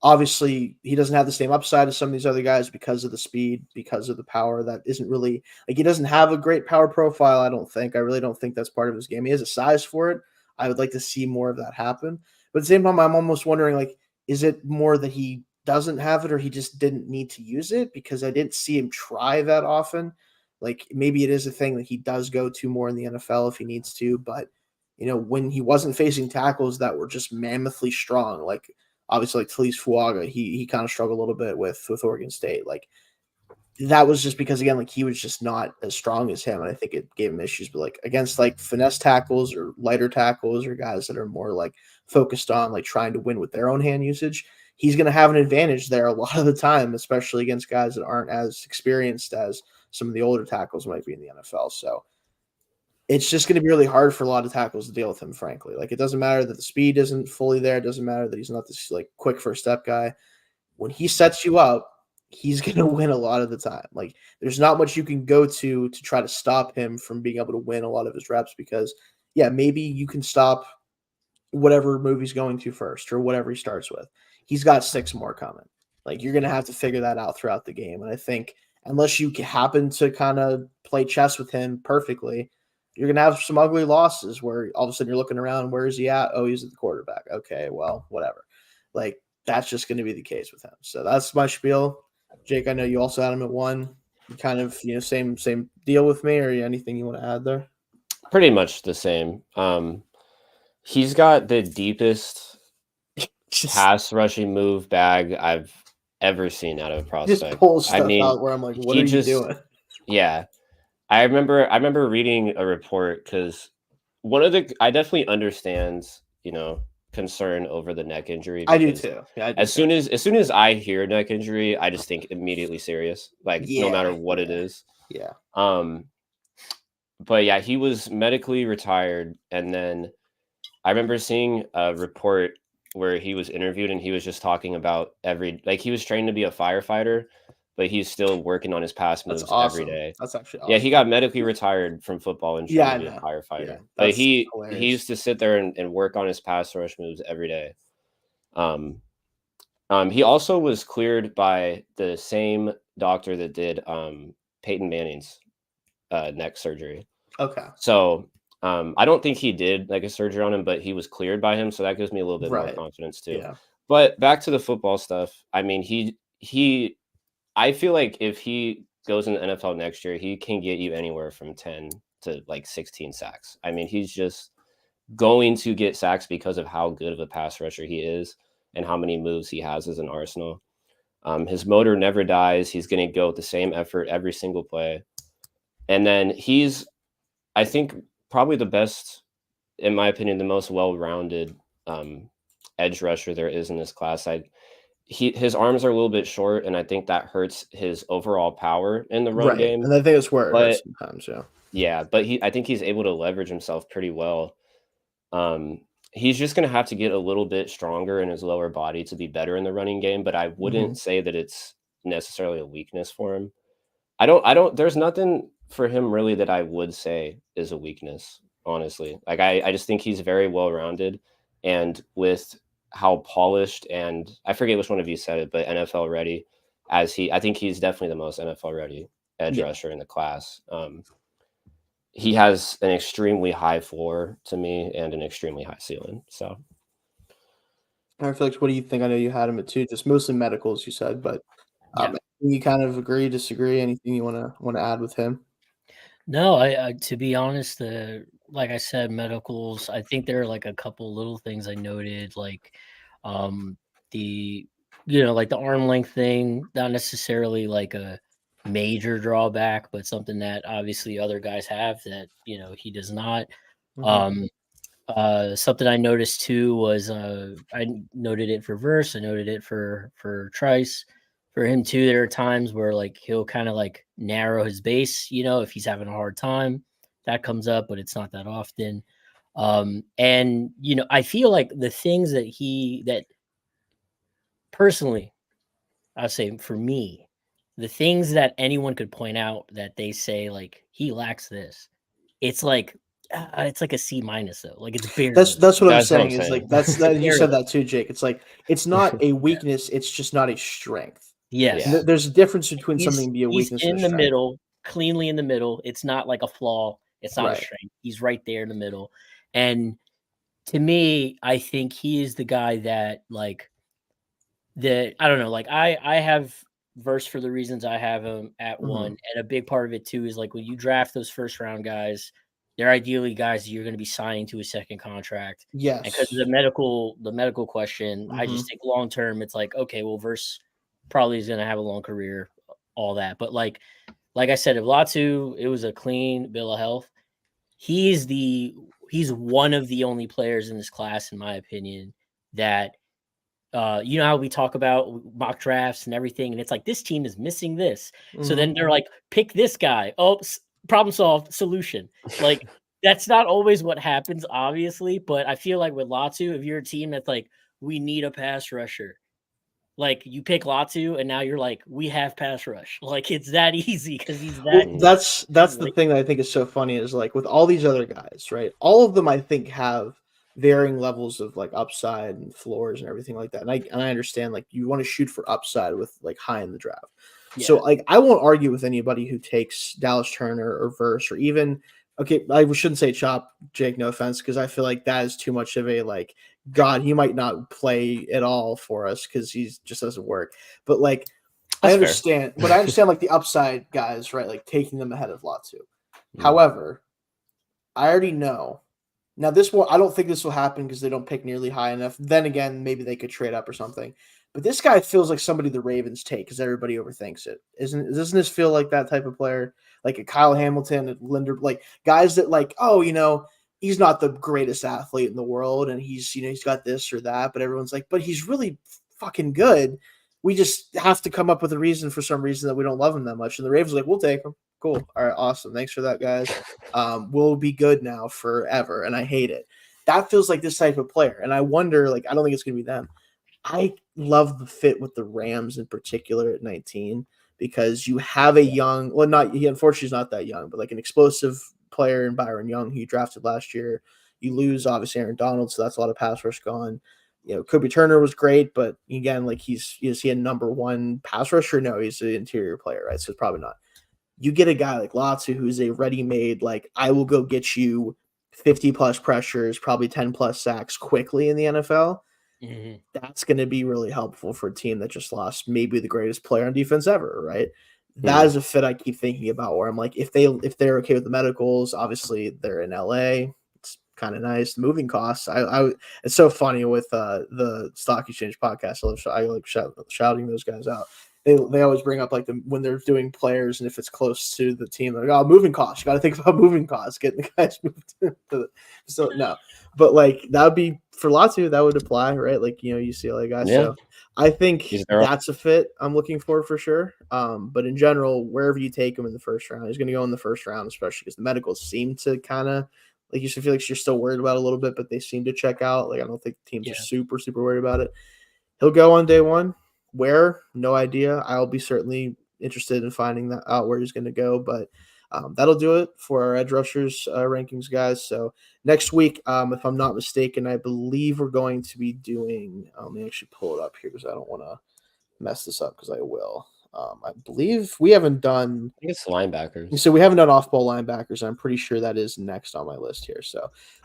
Obviously, he doesn't have the same upside as some of these other guys because of the speed, because of the power. That isn't really like he doesn't have a great power profile. I don't think. I really don't think that's part of his game. He has a size for it. I would like to see more of that happen. But at the same time, I'm almost wondering like, is it more that he doesn't have it or he just didn't need to use it? Because I didn't see him try that often. Like maybe it is a thing that he does go to more in the NFL if he needs to, but when he wasn't facing tackles that were just mammothly strong, like obviously like Talise Fuaga, he kind of struggled a little bit with Oregon State. Like that was just because again, like he was just not as strong as him, and I think it gave him issues. But like against like finesse tackles or lighter tackles or guys that are more like focused on like trying to win with their own hand usage, he's going to have an advantage there a lot of the time, especially against guys that aren't as experienced as some of the older tackles might be in the NFL. So it's just going to be really hard for a lot of tackles to deal with him, frankly. Like it doesn't matter that the speed isn't fully there. It doesn't matter that he's not this like quick first step guy. When he sets you up, he's going to win a lot of the time. Like there's not much you can go to try to stop him from being able to win a lot of his reps because yeah, maybe you can stop whatever move he's going to first or whatever he starts with. He's got 6 more coming. Like you're going to have to figure that out throughout the game. And I think unless you happen to kind of play chess with him perfectly, you're going to have some ugly losses where all of a sudden you're looking around, where is he at? Oh, he's at the quarterback. Okay, well, whatever. Like that's just going to be the case with him. So that's my spiel. Jake, I know you also had him at 1. You kind of, same deal with me, or anything you want to add there? Pretty much the same. He's got the deepest pass rushing move bag I've ever seen out of a prospect. Just pulls stuff out where I'm like, what are you doing? Yeah. I remember reading a report because I definitely understand, concern over the neck injury. I do too. Yeah, as soon as I hear neck injury, I just think immediately serious, like no matter what it is. Yeah. But yeah, he was medically retired, and then I remember seeing a report where he was interviewed and he was just talking about he was trained to be a firefighter, but he's still working on his pass moves every day. That's actually awesome. Yeah, he got medically retired from football and trained to be a firefighter. Yeah, but he used to sit there and work on his pass rush moves every day. He also was cleared by the same doctor that did Peyton Manning's neck surgery. Okay. So I don't think he did like a surgery on him, but he was cleared by him. So that gives me a little bit more confidence too. Yeah. But back to the football stuff. I mean, I feel like if he goes in the NFL next year, he can get you anywhere from 10 to like 16 sacks. I mean, he's just going to get sacks because of how good of a pass rusher he is and how many moves he has as an arsenal. His motor never dies. He's going to go with the same effort every single play. And then he's, I think, probably the best, in my opinion, the most well-rounded edge rusher there is in this class. His arms are a little bit short, and I think that hurts his overall power in the run game. And I think it's where it hurts sometimes, yeah. Yeah, but I think he's able to leverage himself pretty well. He's just going to have to get a little bit stronger in his lower body to be better in the running game, but I wouldn't say that it's necessarily a weakness for him. There's nothing for him really that I would say is a weakness, honestly. Like I just think he's very well-rounded, and with how polished, and I forget which one of you said it, but NFL ready I think he's definitely the most NFL ready edge rusher in the class. He has an extremely high floor to me and an extremely high ceiling. So all right, Felix, what do you think? I know you had him at 2, just mostly medicals, you said, but you kind of agree, disagree? Anything you want to add with him? No, I to be honest, like I said, medicals. I think there are like a couple little things I noted, like the like the arm length thing, not necessarily like a major drawback, but something that obviously other guys have that he does not. Something I noticed too was I noted it for Verse, I noted it for Trice. For him too, there are times where like he'll kind of like narrow his base, if he's having a hard time. That comes up, but it's not that often. And I feel like the things that personally, I'll say for me, the things that anyone could point out that they say like he lacks this, it's like It's like a C minus though. Like it's barely. That's what I'm That's what I'm saying. Is like saying. you said Barely. that too, Jake. It's like it's not a weakness. It's just not a strength. Yes. Yeah. There's a difference between something being a He's weakness in and a the strength. middle, cleanly in the middle. It's not like a flaw. It's not a Right. strength. He's right there in the middle. And to me, I think he is the guy that like I don't know, like I have Verse for the reasons I have him at Mhm. 1. And a big part of it too is like when you draft those first round guys, they're ideally guys that you're going to be signing to a second contract. And because Yes. of the medical question, I just think long term it's like, okay, well, Verse probably is going to have a long career, all that. But like I said, if Latu, it was a clean bill of health. He's one of the only players in this class, in my opinion, that you know how we talk about mock drafts and everything, and it's like this team is missing this. So then they're like, pick this guy. Oh, problem solved, solution. Like that's not always what happens, obviously, but I feel like with Latu, if you're a team that's like, we need a pass rusher, like you pick Latu, and now you're like, we have pass rush. Like it's that easy because he's that. Well, that's the thing that I think is so funny is like with all these other guys, right? All of them I think have varying levels of like upside and floors and everything like that. And I understand like you want to shoot for upside with like high in the draft. So like I won't argue with anybody who takes Dallas Turner or Verse or even I shouldn't say Chop, Jake, no offense, because I feel like that is too much of a like God, he might not play at all for us because he's just doesn't work. But like I understand, but I understand like the upside guys, right? Like taking them ahead of Latu. However, I already know. Now I don't think this will happen because they don't pick nearly high enough. Then again, maybe they could trade up or something. But this guy feels like somebody the Ravens take because everybody overthinks it. Doesn't this feel like that type of player? Like a Kyle Hamilton, a Linder, like guys that like, oh, he's not the greatest athlete in the world and he's got this or that, but everyone's like, but he's really fucking good. We just have to come up with a reason for some reason that we don't love him that much. And the Ravens are like, we'll take him. Cool. All right. Awesome. Thanks for that, guys. We'll be good now forever. And I hate it. That feels like this type of player. And I wonder, like, I don't think it's going to be them. I love the fit with the Rams in particular at 19 because you have a young, he unfortunately is not that young, but like an explosive player in Byron Young who you drafted last year. You lose obviously Aaron Donald, so that's a lot of pass rush gone. Kobe Turner was great, but again, like is he a number one pass rusher? No, he's an interior player, right? So it's probably not. You get a guy like Latu who's a ready-made, like I will go get you 50 plus pressures, probably 10 plus sacks quickly in the NFL. Mm-hmm. That's going to be really helpful for a team that just lost maybe the greatest player on defense ever, right? That is a fit I keep thinking about where I'm like, if they're okay with the medicals, obviously they're in LA. It's kind of nice. The moving costs. It's so funny with the Stock Exchange podcast. I like shouting those guys out. They always bring up like when they're doing players and if it's close to the team, they're like, oh, moving costs. You got to think about moving costs, getting the guys moved. So no, but like that would be for Latu, that would apply, right? Like UCLA guys. Yeah. So I think that's a fit I'm looking for sure. But in general, wherever you take him in the first round, he's going to go in the first round, especially because the medicals seem to kind of like you feel like you're still worried about a little bit, but they seem to check out. Like I don't think the teams are super worried about it. He'll go on day one. Where? No idea. I'll be certainly interested in finding that out where he's going to go, but that'll do it for our edge rushers rankings, guys. So next week, if I'm not mistaken, I believe we're going to be doing. Let me actually pull it up here because I don't want to mess this up because I will. I believe we haven't done. I think it's linebackers. So we haven't done off-ball linebackers. I'm pretty sure that is next on my list here. So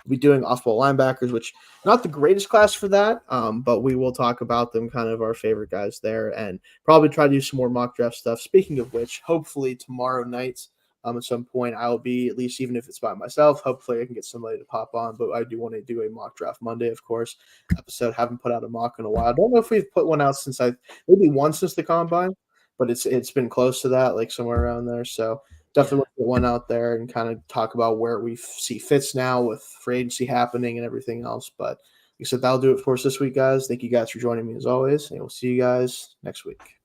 we'll be doing off-ball linebackers, which not the greatest class for that, but we will talk about them, kind of our favorite guys there, and probably try to do some more mock draft stuff. Speaking of which, hopefully tomorrow night at some point I'll be, at least even if it's by myself, hopefully I can get somebody to pop on, but I do want to do a mock draft Monday, of course, episode. Haven't put out a mock in a while. I don't know if we've put one out since maybe once since the combine. But it's been close to that, like somewhere around there. So definitely put one out there and kind of talk about where we see fits now with free agency happening and everything else. But like I said, that'll do it for us this week, guys. Thank you guys for joining me as always, and we'll see you guys next week.